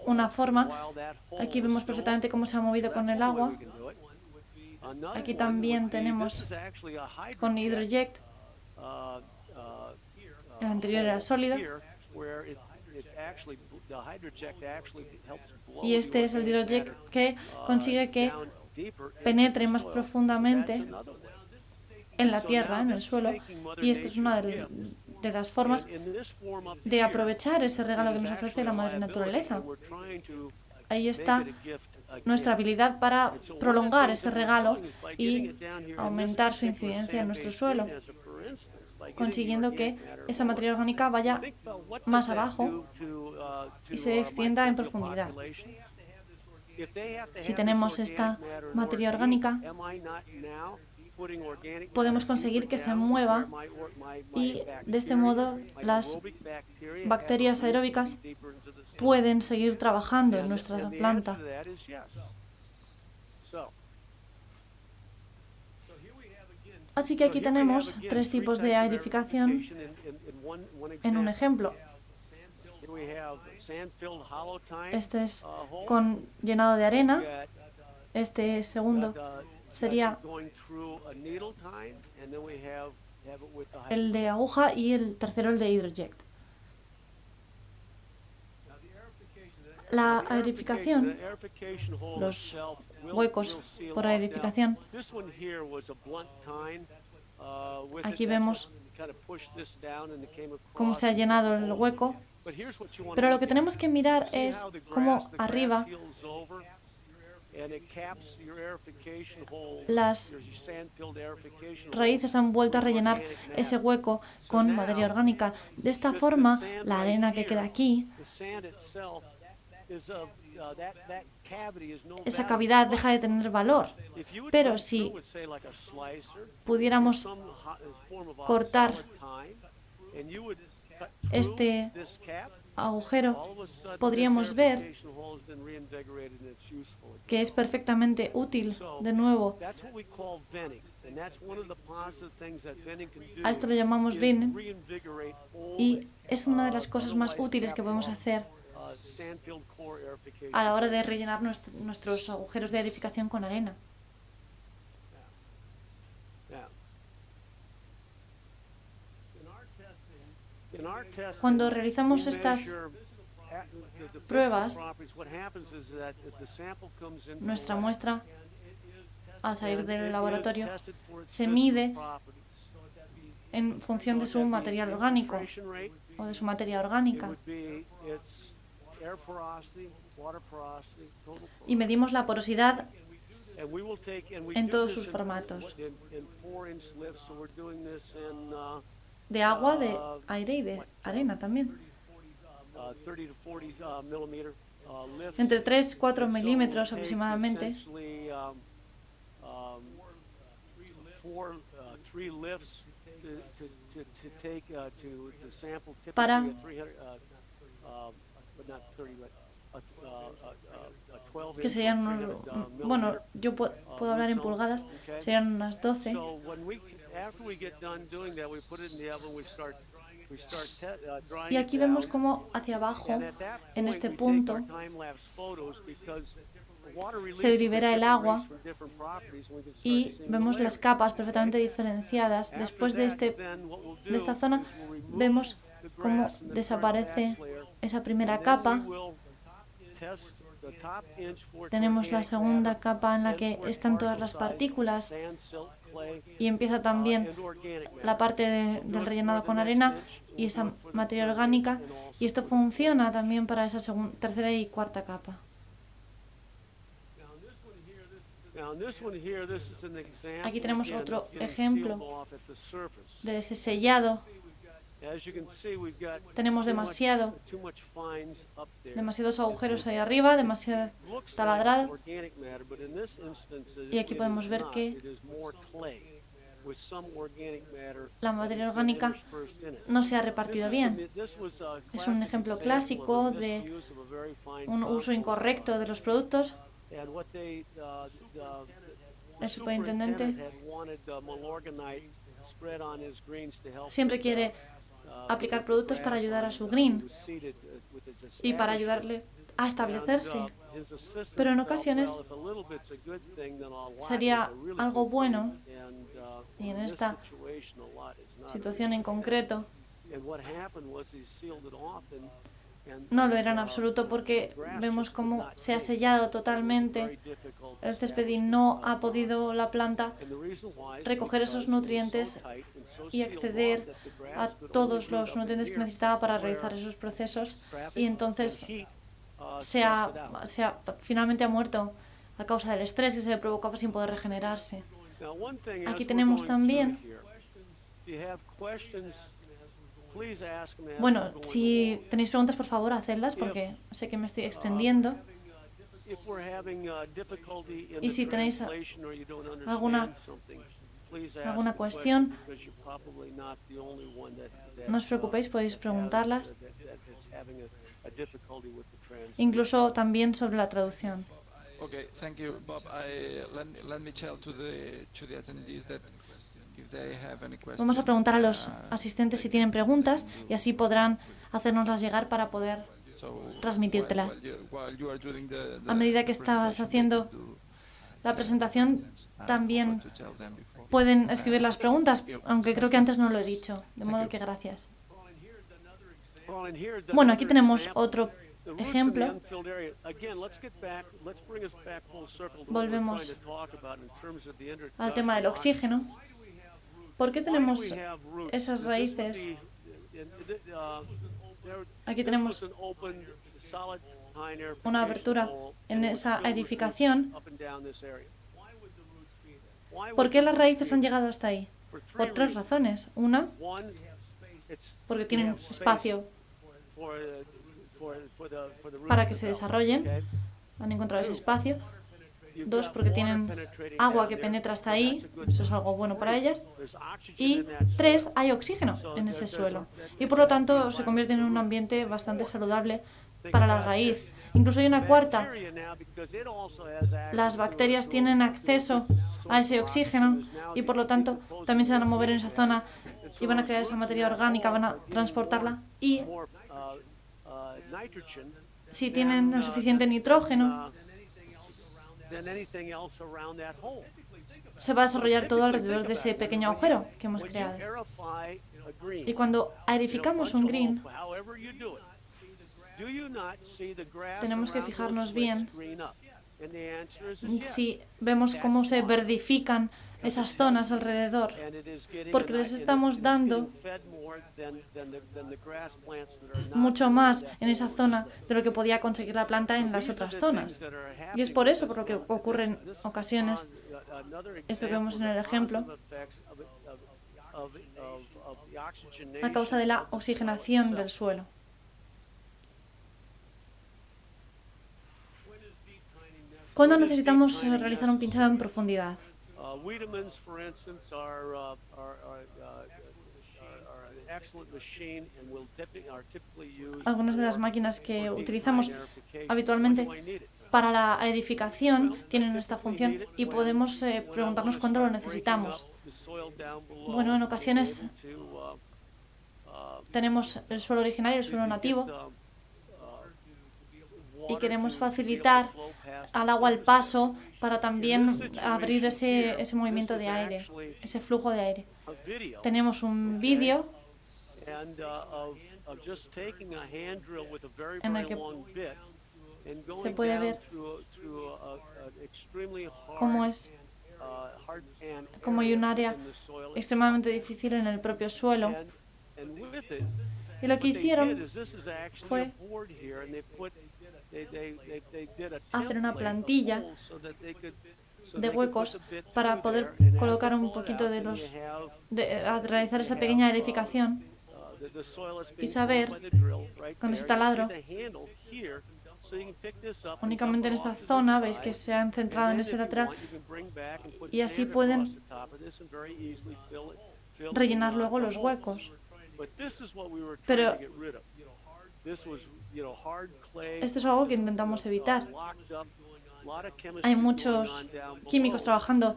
una forma. Aquí vemos perfectamente cómo se ha movido con el agua. Aquí también tenemos con hidroject. El anterior era sólido. Y este es el hidroject que consigue que penetre más profundamente en la tierra, en el suelo, y esta es una de las formas de aprovechar ese regalo que nos ofrece la madre naturaleza. Ahí está nuestra habilidad para prolongar ese regalo y aumentar su incidencia en nuestro suelo, consiguiendo que esa materia orgánica vaya más abajo y se extienda en profundidad. Si tenemos esta materia orgánica, podemos conseguir que se mueva y de este modo las bacterias aeróbicas pueden seguir trabajando en nuestra planta. Así que aquí tenemos tres tipos de aerificación en un ejemplo. Este es con llenado de arena. Este segundo sería el de aguja y el tercero el de hydroject. La aerificación, los huecos por aerificación, aquí vemos cómo se ha llenado el hueco, pero lo que tenemos que mirar es cómo arriba las raíces han vuelto a rellenar ese hueco con materia orgánica. De esta forma, la arena que queda aquí, esa cavidad deja de tener valor. Pero si pudiéramos cortar este agujero, podríamos ver que es perfectamente útil de nuevo. A esto lo llamamos venting y es una de las cosas más útiles que podemos hacer a la hora de rellenar nuestros agujeros de aerificación con arena. Cuando realizamos estas pruebas, nuestra muestra, al salir del laboratorio, se mide en función de su material orgánico o de su materia orgánica. Y medimos la porosidad en todos sus formatos, de agua, de aire y de arena también. Entre 3 y 4 milímetros aproximadamente. Para que serían unos, bueno, yo puedo hablar en pulgadas, serían unas 12. Y aquí vemos cómo hacia abajo, en este punto, se libera el agua y vemos las capas perfectamente diferenciadas. Después de esta zona, vemos cómo desaparece esa primera capa. Tenemos la segunda capa en la que están todas las partículas y empieza también la parte del rellenado con arena y esa materia orgánica, y esto funciona también para esa tercera y cuarta capa. Aquí tenemos otro ejemplo de ese sellado. Tenemos demasiados agujeros ahí arriba, demasiado taladrado. Y aquí podemos ver que la materia orgánica no se ha repartido bien. Es un ejemplo clásico de un uso incorrecto de los productos. El superintendente siempre quiere aplicar productos para ayudar a su green y para ayudarle a establecerse. Pero en ocasiones sería algo bueno, y en esta situación en concreto, no lo era en absoluto porque vemos cómo se ha sellado totalmente el césped y no ha podido la planta recoger esos nutrientes y acceder a todos los nutrientes que necesitaba para realizar esos procesos, y entonces finalmente ha muerto a causa del estrés que se le provocaba sin poder regenerarse. Aquí tenemos también, bueno, si tenéis preguntas, por favor, hacedlas porque sé que me estoy extendiendo. Y si tenéis alguna cuestión, no os preocupéis, podéis preguntarlas. Incluso también sobre la traducción. Okay, thank you, Bob. Let me tell to the attendees that if they have any questions, Vamos a preguntar a los asistentes si tienen preguntas y así podrán hacérnoslas llegar para poder transmitírtelas. A medida que estabas haciendo la presentación, también pueden escribir las preguntas, aunque creo que antes no lo he dicho, de modo que gracias. Bueno, aquí tenemos otro ejemplo. Volvemos al tema del oxígeno. ¿Por qué tenemos esas raíces? Aquí tenemos una abertura en esa edificación. ¿Por qué las raíces han llegado hasta ahí? Por tres razones. Una, porque tienen espacio para que se desarrollen, han encontrado ese espacio. Dos, porque tienen agua que penetra hasta ahí, eso es algo bueno para ellas. Y tres, hay oxígeno en ese suelo. Y por lo tanto se convierte en un ambiente bastante saludable para la raíz. Incluso hay una cuarta. Las bacterias tienen acceso a ese oxígeno y por lo tanto también se van a mover en esa zona y van a crear esa materia orgánica, van a transportarla. Y si tienen lo suficiente nitrógeno, se va a desarrollar todo alrededor de ese pequeño agujero que hemos creado. Y cuando aerificamos un green, tenemos que fijarnos bien si vemos cómo se verdifican esas zonas alrededor, porque les estamos dando mucho más en esa zona de lo que podía conseguir la planta en las otras zonas. Y es por eso por lo que ocurre en ocasiones, esto que vemos en el ejemplo, a causa de la oxigenación del suelo. ¿Cuándo necesitamos realizar un pinchado en profundidad? Algunas de las máquinas que utilizamos habitualmente para la aerificación tienen esta función y podemos preguntarnos cuándo lo necesitamos. Bueno, en ocasiones tenemos el suelo originario, el suelo nativo, y queremos facilitar al agua el paso para también abrir ese movimiento de aire, ese flujo de aire. Tenemos un vídeo en el que se puede ver cómo hay un área extremadamente difícil en el propio suelo. Y lo que hicieron fue hacer una plantilla de huecos para poder colocar un poquito realizar esa pequeña aerificación y saber con ese taladro. Únicamente en esta zona, veis que se han centrado en ese lateral y así pueden rellenar luego los huecos. Pero esto es algo que intentamos evitar. Hay muchos químicos trabajando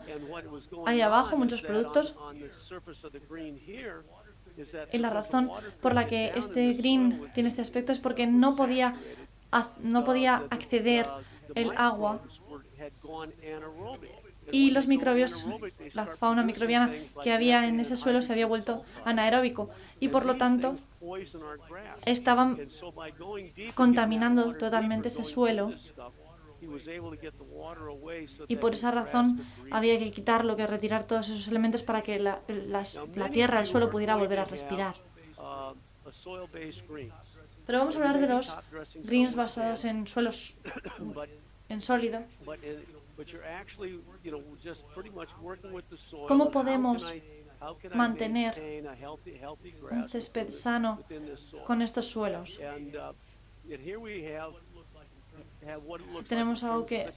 ahí abajo, muchos productos. Y la razón por la que este green tiene este aspecto es porque no podía acceder el agua y los microbios, la fauna microbiana que había en ese suelo se había vuelto anaeróbico y por lo tanto estaban contaminando totalmente ese suelo y por esa razón había que quitarlo, que retirar todos esos elementos para que la tierra, el suelo pudiera volver a respirar. Pero vamos a hablar de los greens basados en suelos en sólido. ¿Cómo podemos mantener un césped sano con estos suelos? Si tenemos algo que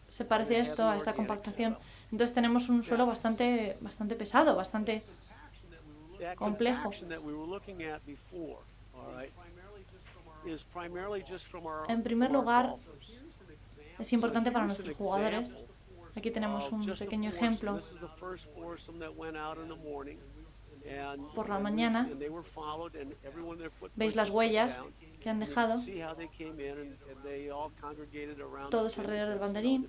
se parece a esto, a esta compactación, entonces tenemos un suelo bastante pesado, bastante complejo. En primer lugar, es importante para nuestros jugadores. Aquí tenemos un pequeño ejemplo. Por la mañana, veis las huellas que han dejado, todos alrededor del banderín.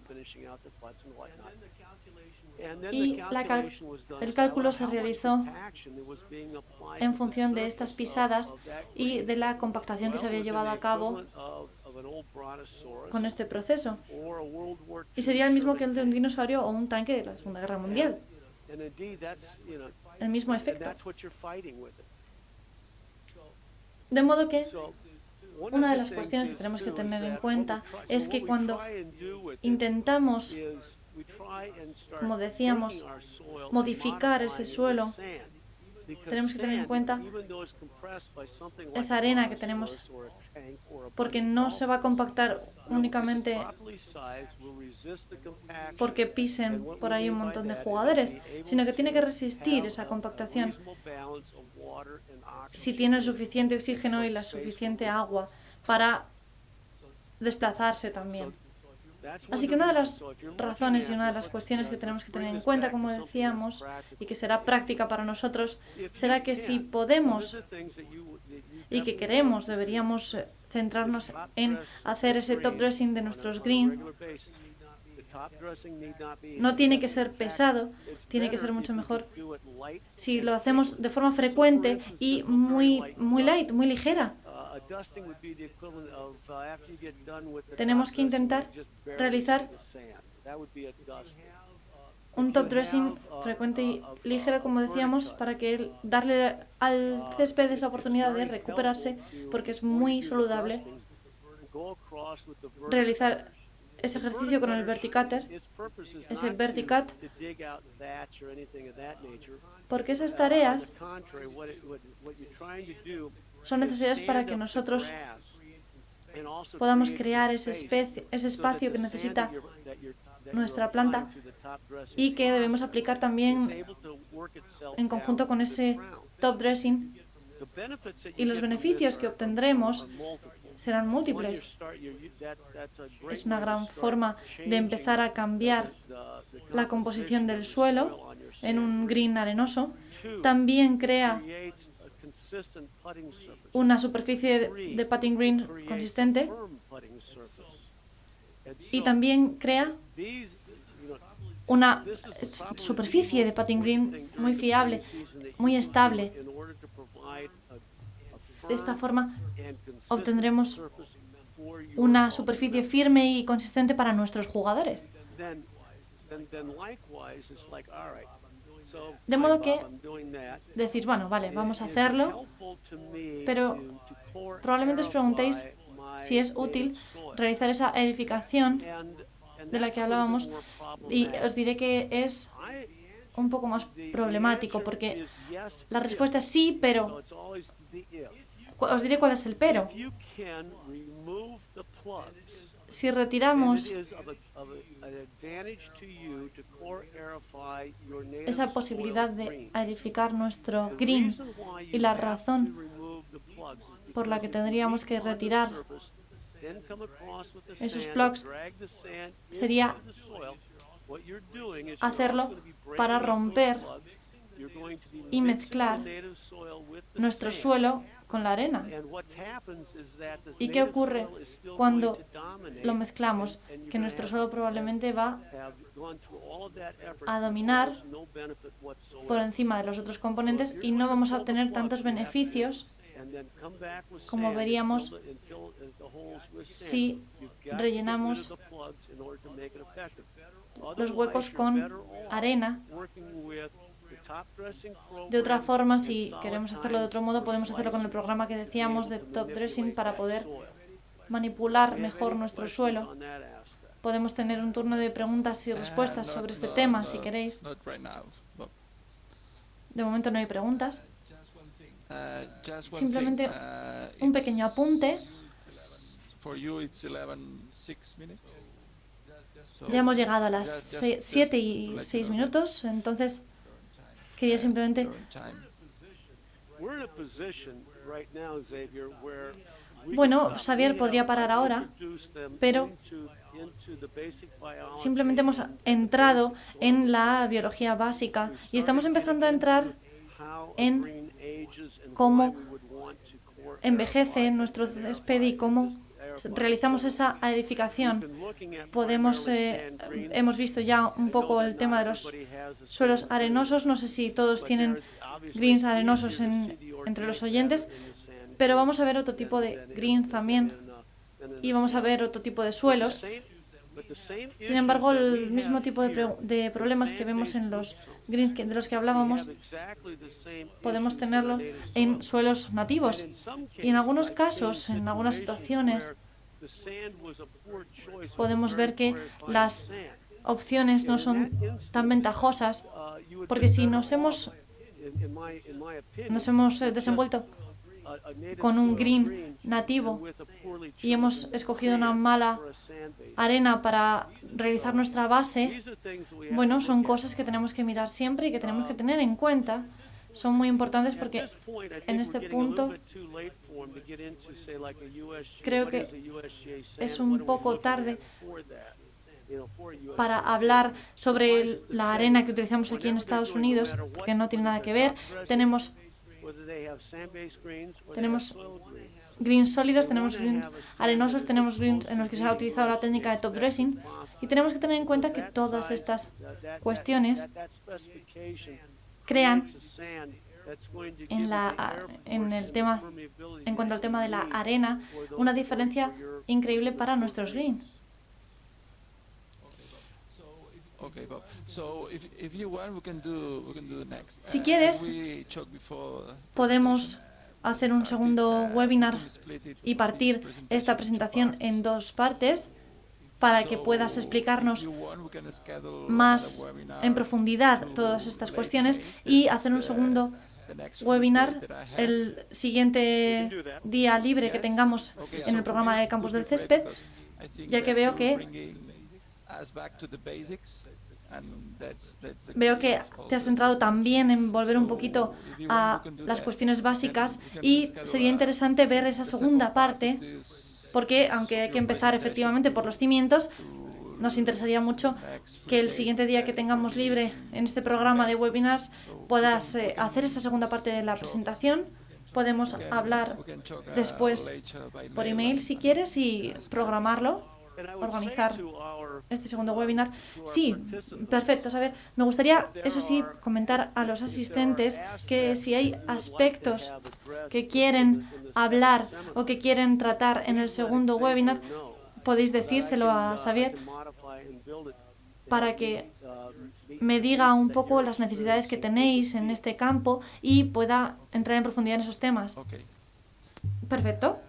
Y el cálculo se realizó en función de estas pisadas y de la compactación que se había llevado a cabo con este proceso. Y sería el mismo que el de un dinosaurio o un tanque de la Segunda Guerra Mundial. El mismo efecto. De modo que una de las cuestiones que tenemos que tener en cuenta es que cuando intentamos, como decíamos, modificar ese suelo, tenemos que tener en cuenta esa arena que tenemos, porque no se va a compactar únicamente porque pisen por ahí un montón de jugadores, sino que tiene que resistir esa compactación si tiene el suficiente oxígeno y la suficiente agua para desplazarse también. Así que una de las razones y una de las cuestiones que tenemos que tener en cuenta, como decíamos, y que será práctica para nosotros, será que si podemos y que queremos, deberíamos centrarnos en hacer ese top dressing de nuestros green. No tiene que ser pesado, tiene que ser mucho mejor si lo hacemos de forma frecuente y muy light, muy ligera. Tenemos que intentar realizar un top dressing frecuente y ligero, como decíamos, para que darle al césped esa oportunidad de recuperarse, porque es muy saludable realizar ese ejercicio con el verticutter, ese verticut, porque esas tareas son necesarias para que nosotros podamos crear ese espacio que necesita nuestra planta y que debemos aplicar también en conjunto con ese top dressing, y los beneficios que obtendremos serán múltiples. Es una gran forma de empezar a cambiar la composición del suelo en un green arenoso. También crea una superficie de putting green consistente y también crea una superficie de putting green muy fiable, muy estable. De esta forma obtendremos una superficie firme y consistente para nuestros jugadores. De modo que decís, bueno, vale, vamos a hacerlo, pero probablemente os preguntéis si es útil realizar esa edificación de la que hablábamos, y os diré que es un poco más problemático, porque la respuesta es sí, pero os diré cuál es el pero. Si retiramos esa posibilidad de edificar nuestro green, y la razón por la que tendríamos que retirar esos plugs sería hacerlo para romper y mezclar nuestro suelo con la arena. ¿Y qué ocurre cuando lo mezclamos? Que nuestro suelo probablemente va a dominar por encima de los otros componentes y no vamos a obtener tantos beneficios como veríamos si rellenamos los huecos con arena. De otra forma, si queremos hacerlo de otro modo, podemos hacerlo con el programa que decíamos de Top Dressing para poder manipular mejor nuestro suelo. Podemos tener un turno de preguntas y respuestas sobre este tema, si queréis. De momento no hay preguntas. Simplemente un pequeño apunte. Ya hemos llegado a las 7 y 6 minutos, entonces quería simplemente... Bueno, Xavier podría parar ahora, pero simplemente hemos entrado en la biología básica y estamos empezando a entrar en cómo envejece nuestro césped y cómo realizamos esa aerificación. Hemos visto ya un poco el tema de los suelos arenosos. No sé si todos tienen greens arenosos entre los oyentes, pero vamos a ver otro tipo de greens también y vamos a ver otro tipo de suelos. Sin embargo, el mismo tipo de problemas que vemos en los greens de los que hablábamos, podemos tenerlo en suelos nativos. Y en algunos casos, en algunas situaciones, podemos ver que las opciones no son tan ventajosas, porque si nos hemos desenvuelto con un green nativo y hemos escogido una mala arena para realizar nuestra base, bueno, son cosas que tenemos que mirar siempre y que tenemos que tener en cuenta. Son muy importantes porque en este punto creo que es un poco tarde para hablar sobre la arena que utilizamos aquí en Estados Unidos, porque no tiene nada que ver. Tenemos greens sólidos, tenemos greens arenosos, tenemos greens en los que se ha utilizado la técnica de top dressing y tenemos que tener en cuenta que todas estas cuestiones crean en cuanto al tema de la arena una diferencia increíble para nuestros greens. Si quieres, podemos hacer un segundo webinar y partir esta presentación en dos partes para que puedas explicarnos más en profundidad todas estas cuestiones y hacer un segundo webinar el siguiente día libre que tengamos en el programa de Campus del Césped, ya que veo que te has centrado también en volver un poquito a las cuestiones básicas y sería interesante ver esa segunda parte, porque aunque hay que empezar efectivamente por los cimientos, nos interesaría mucho que el siguiente día que tengamos libre en este programa de webinars puedas hacer esa segunda parte de la presentación. Podemos hablar después por email si quieres y programarlo, organizar este segundo webinar. Sí, perfecto. A ver, me gustaría, eso sí, comentar a los asistentes que si hay aspectos que quieren hablar o que quieren tratar en el segundo webinar, podéis decírselo a Xavier para que me diga un poco las necesidades que tenéis en este campo y pueda entrar en profundidad en esos temas. Perfecto.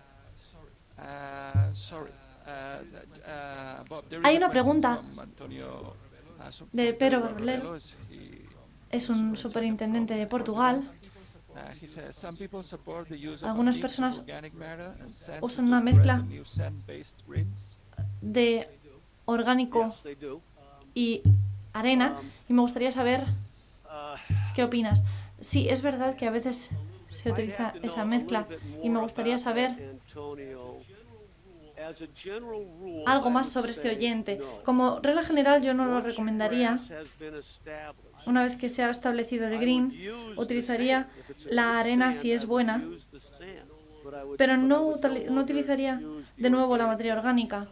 Hay una pregunta de Pedro Barbolero, es un superintendente de Portugal. Algunas personas usan una mezcla de orgánico y arena y me gustaría saber qué opinas. Sí, es verdad que a veces se utiliza esa mezcla y me gustaría saber algo más sobre este oyente. Como regla general yo no lo recomendaría. Una vez que se ha establecido el green, utilizaría la arena si es buena pero no utilizaría de nuevo la materia orgánica,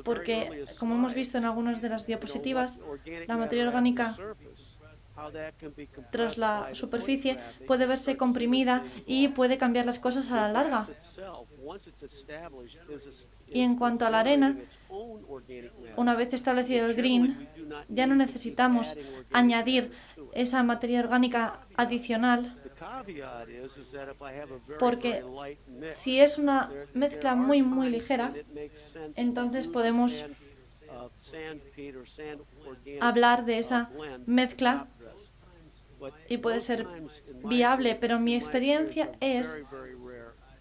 porque, como hemos visto en algunas de las diapositivas, la materia orgánica tras la superficie puede verse comprimida y puede cambiar las cosas a la larga. Y en cuanto a la arena, una vez establecido el green, ya no necesitamos añadir esa materia orgánica adicional, porque si es una mezcla muy ligera, entonces podemos hablar de esa mezcla y puede ser viable, pero mi experiencia es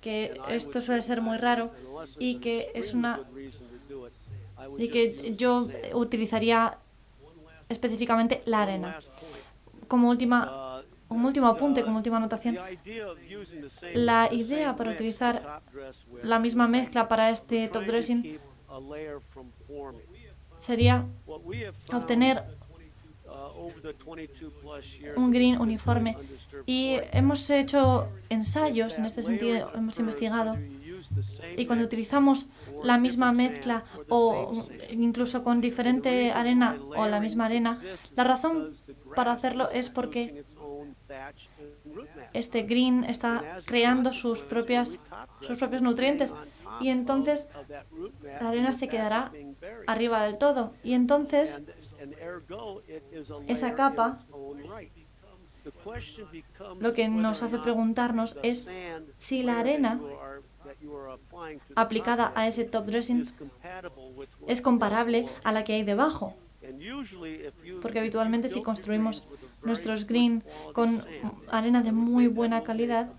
que esto suele ser muy raro y que yo utilizaría específicamente la arena. Como último apunte, como última anotación, la idea para utilizar la misma mezcla para este top dressing sería obtener un green uniforme. Y hemos hecho ensayos en este sentido, hemos investigado. Y cuando utilizamos la misma mezcla o incluso con diferente arena o la misma arena, la razón para hacerlo es porque este green está creando sus propios nutrientes y entonces la arena se quedará arriba del todo y entonces esa capa lo que nos hace preguntarnos es si la arena aplicada a ese top dressing es comparable a la que hay debajo. Porque habitualmente si construimos nuestros green con arena de muy buena calidad,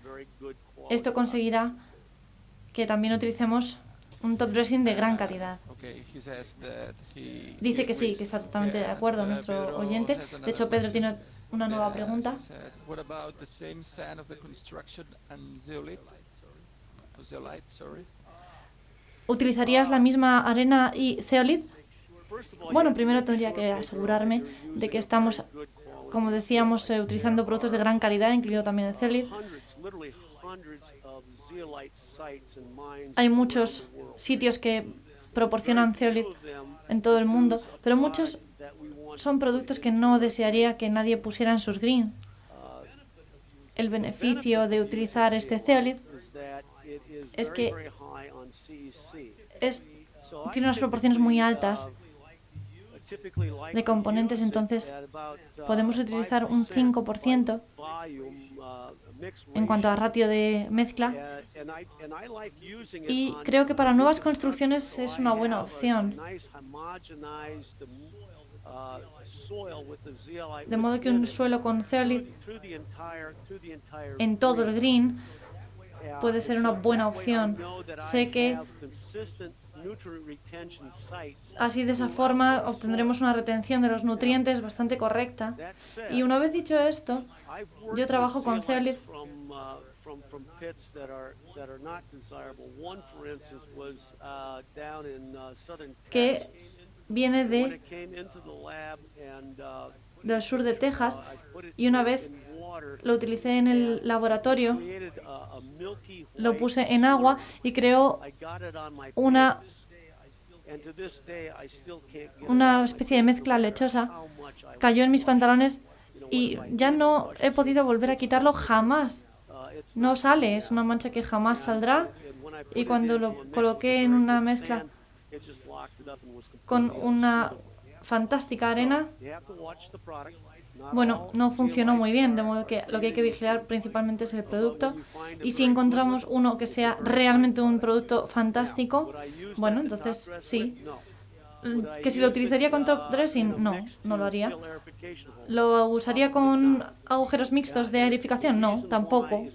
esto conseguirá que también utilicemos un top dressing de gran calidad. Dice que sí, que está totalmente de acuerdo nuestro oyente. De hecho, Pedro tiene una nueva pregunta. ¿Utilizarías la misma arena y zeolite? Bueno, primero tendría que asegurarme de que estamos, como decíamos, utilizando productos de gran calidad, incluido también el zeolite. Hay muchos sitios que proporcionan zeolite en todo el mundo, pero muchos son productos que no desearía que nadie pusiera en sus green. El beneficio de utilizar este zeolite es que tiene unas proporciones muy altas de componentes, entonces podemos utilizar un 5% en cuanto a ratio de mezcla y creo que para nuevas construcciones es una buena opción. De modo que un suelo con zeolite en todo el green puede ser una buena opción. Sé que así de esa forma obtendremos una retención de los nutrientes bastante correcta. Y una vez dicho esto, yo trabajo con zeolite que viene del sur de Texas y una vez lo utilicé en el laboratorio, lo puse en agua y creó una especie de mezcla lechosa. Cayó en mis pantalones y ya no he podido volver a quitarlo jamás. No sale, es una mancha que jamás saldrá y cuando lo coloqué en una mezcla con una fantástica arena, bueno, no funcionó muy bien, de modo que lo que hay que vigilar principalmente es el producto y si encontramos uno que sea realmente un producto fantástico, bueno, entonces sí. ¿Que si lo utilizaría con top dressing? No, no lo haría. ¿Lo usaría con agujeros mixtos de aerificación? No, tampoco.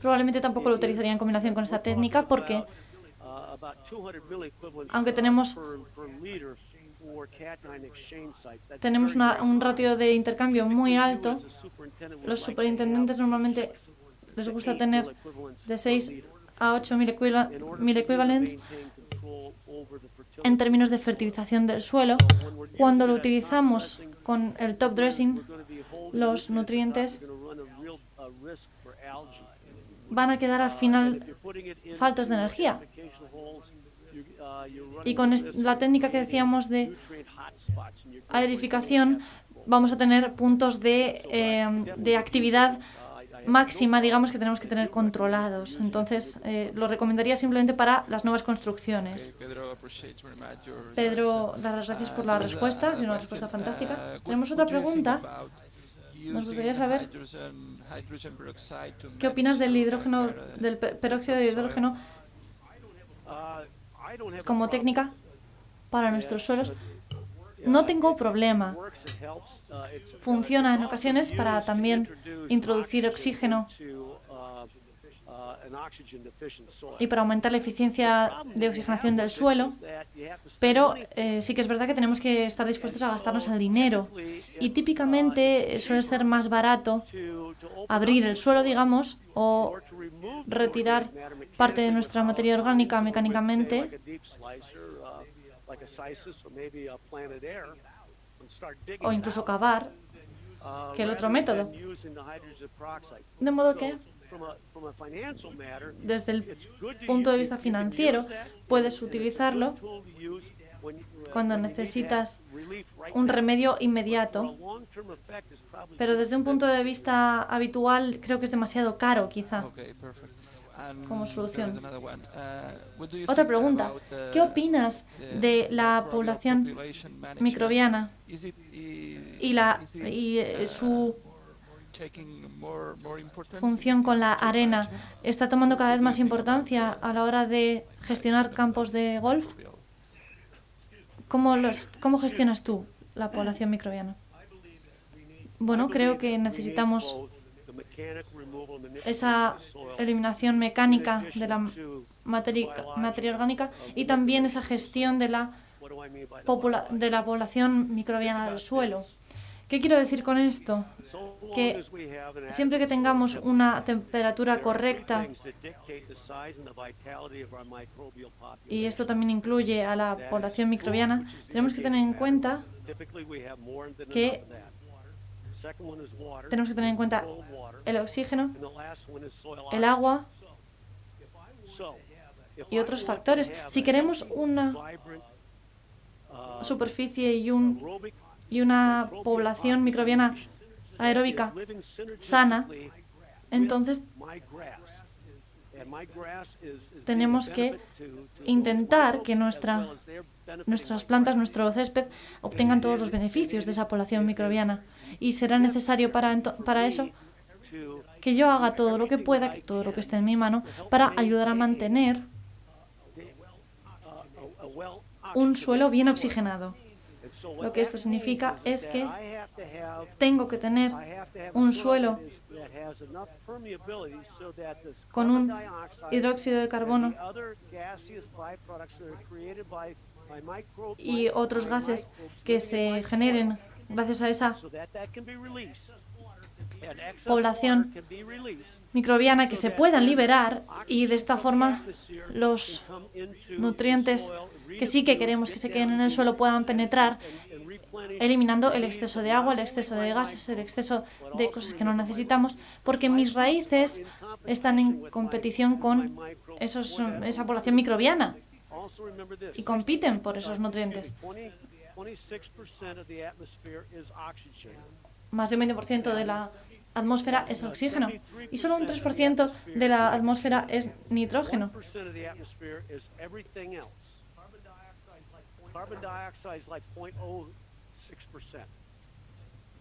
Probablemente tampoco lo utilizaría en combinación con esta técnica porque, aunque tenemos un ratio de intercambio muy alto, los superintendentes normalmente les gusta tener de 6 a 8 mil equivalents en términos de fertilización del suelo. Cuando lo utilizamos con el top dressing, los nutrientes van a quedar al final faltos de energía. Y con la técnica que decíamos de aerificación, vamos a tener puntos de actividad máxima, digamos, que tenemos que tener controlados. Entonces, lo recomendaría simplemente para las nuevas construcciones. Pedro, dar las gracias por la respuesta, es una respuesta fantástica. Tenemos otra pregunta. Nos gustaría saber qué opinas del hidrógeno, del peróxido de hidrógeno como técnica para nuestros suelos. No tengo problema. Funciona en ocasiones para también introducir oxígeno y para aumentar la eficiencia de oxigenación del suelo, pero sí que es verdad que tenemos que estar dispuestos a gastarnos el dinero. Y típicamente suele ser más barato abrir el suelo, digamos, o retirar parte de nuestra materia orgánica mecánicamente, o incluso cavar, que el otro método. De modo que, desde el punto de vista financiero, puedes utilizarlo cuando necesitas un remedio inmediato, pero desde un punto de vista habitual creo que es demasiado caro, quizá, como solución. Otra pregunta. ¿Qué opinas de la población microbiana y su función con la arena? ¿Está tomando cada vez más importancia a la hora de gestionar campos de golf? ¿Cómo gestionas tú la población microbiana? Bueno, creo que necesitamos esa eliminación mecánica de la materia orgánica y también esa gestión de la población microbiana del suelo. ¿Qué quiero decir con esto? Que siempre que tengamos una temperatura correcta, y esto también incluye a la población microbiana, tenemos que tener en cuenta que el oxígeno, el agua y otros factores. Si queremos una superficie y una población microbiana aeróbica sana, entonces tenemos que intentar que nuestras plantas, nuestro césped, obtengan todos los beneficios de esa población microbiana. Y será necesario para eso que yo haga todo lo que pueda, todo lo que esté en mi mano, para ayudar a mantener un suelo bien oxigenado. Lo que esto significa es que tengo que tener un suelo con un hidróxido de carbono y otros gases que se generen gracias a esa población microbiana, que se puedan liberar, y de esta forma los nutrientes que sí que queremos que se queden en el suelo puedan penetrar, eliminando el exceso de agua, el exceso de gases, el exceso de cosas que no necesitamos, porque mis raíces están en competición con esa población microbiana y compiten por esos nutrientes. Más de un 20% de la atmósfera es oxígeno y solo un 3% de la atmósfera es nitrógeno.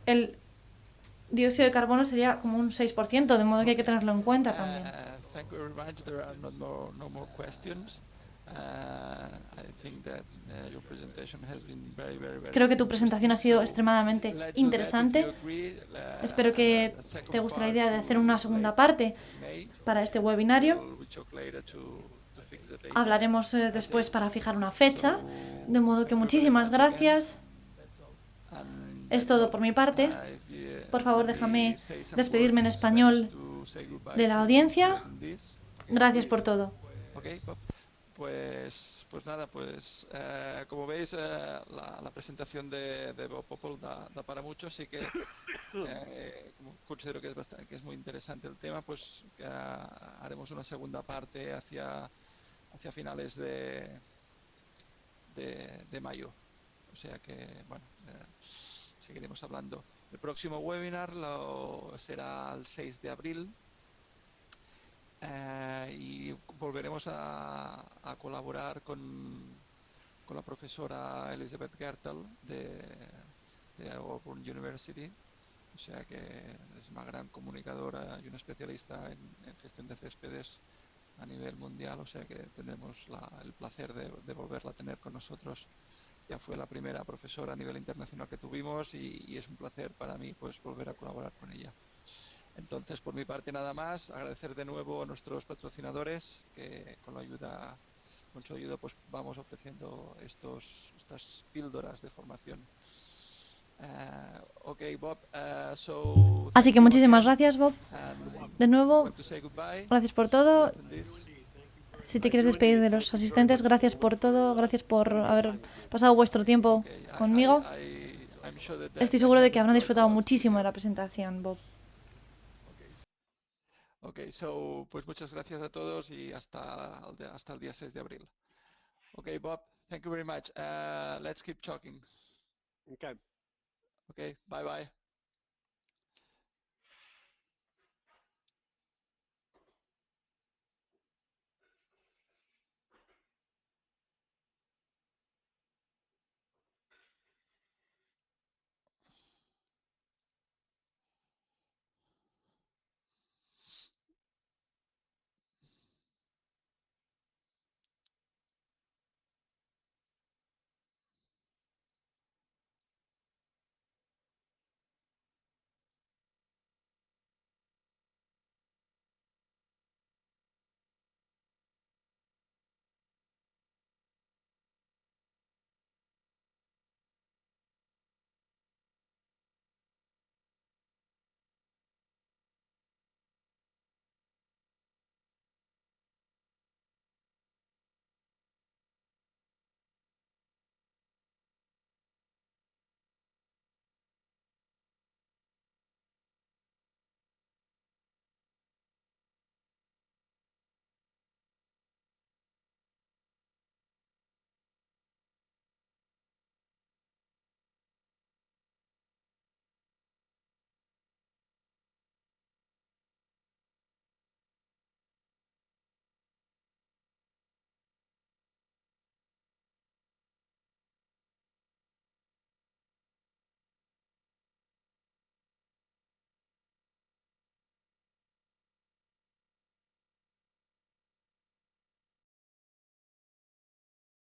El dióxido de carbono sería como un 6%, de modo que hay que tenerlo en cuenta también. Creo que tu presentación ha sido extremadamente interesante. Espero que te guste la idea de hacer una segunda parte para este webinario. Hablaremos después para fijar una fecha, de modo que muchísimas gracias. Es todo por mi parte. Por favor, déjame despedirme en español de la audiencia. Gracias por todo. Pues pues nada, pues como veis, la presentación de Bob Popol da para mucho, así que como considero que que es muy interesante el tema, pues haremos una segunda parte hacia finales de mayo. O sea que, bueno, seguiremos hablando. El próximo webinar será el 6 de abril. Y volveremos a colaborar con la profesora Elizabeth Gertel de Auburn University. O sea que es una gran comunicadora y una especialista en gestión de céspedes a nivel mundial. O sea que tendremos el placer de volverla a tener con nosotros. Ya fue la primera profesora a nivel internacional que tuvimos y es un placer para mí pues volver a colaborar con ella. Entonces, por mi parte nada más, agradecer de nuevo a nuestros patrocinadores que con su ayuda pues vamos ofreciendo estas píldoras de formación. Okay, Bob, so Así thank que you muchísimas again. gracias, Bob. And De nuevo, want to say goodbye gracias por to the todo. attendees. Si te quieres despedir de los asistentes, gracias por todo, gracias por haber pasado vuestro tiempo Okay, conmigo. I'm sure that Estoy they seguro de have que habrán enjoyed a disfrutado lot. muchísimo de la presentación, Bob. Okay. Okay, so pues muchas gracias a todos y hasta el día 6 de abril. Okay, Bob, thank you very much. Let's keep talking. Okay. Okay, bye bye.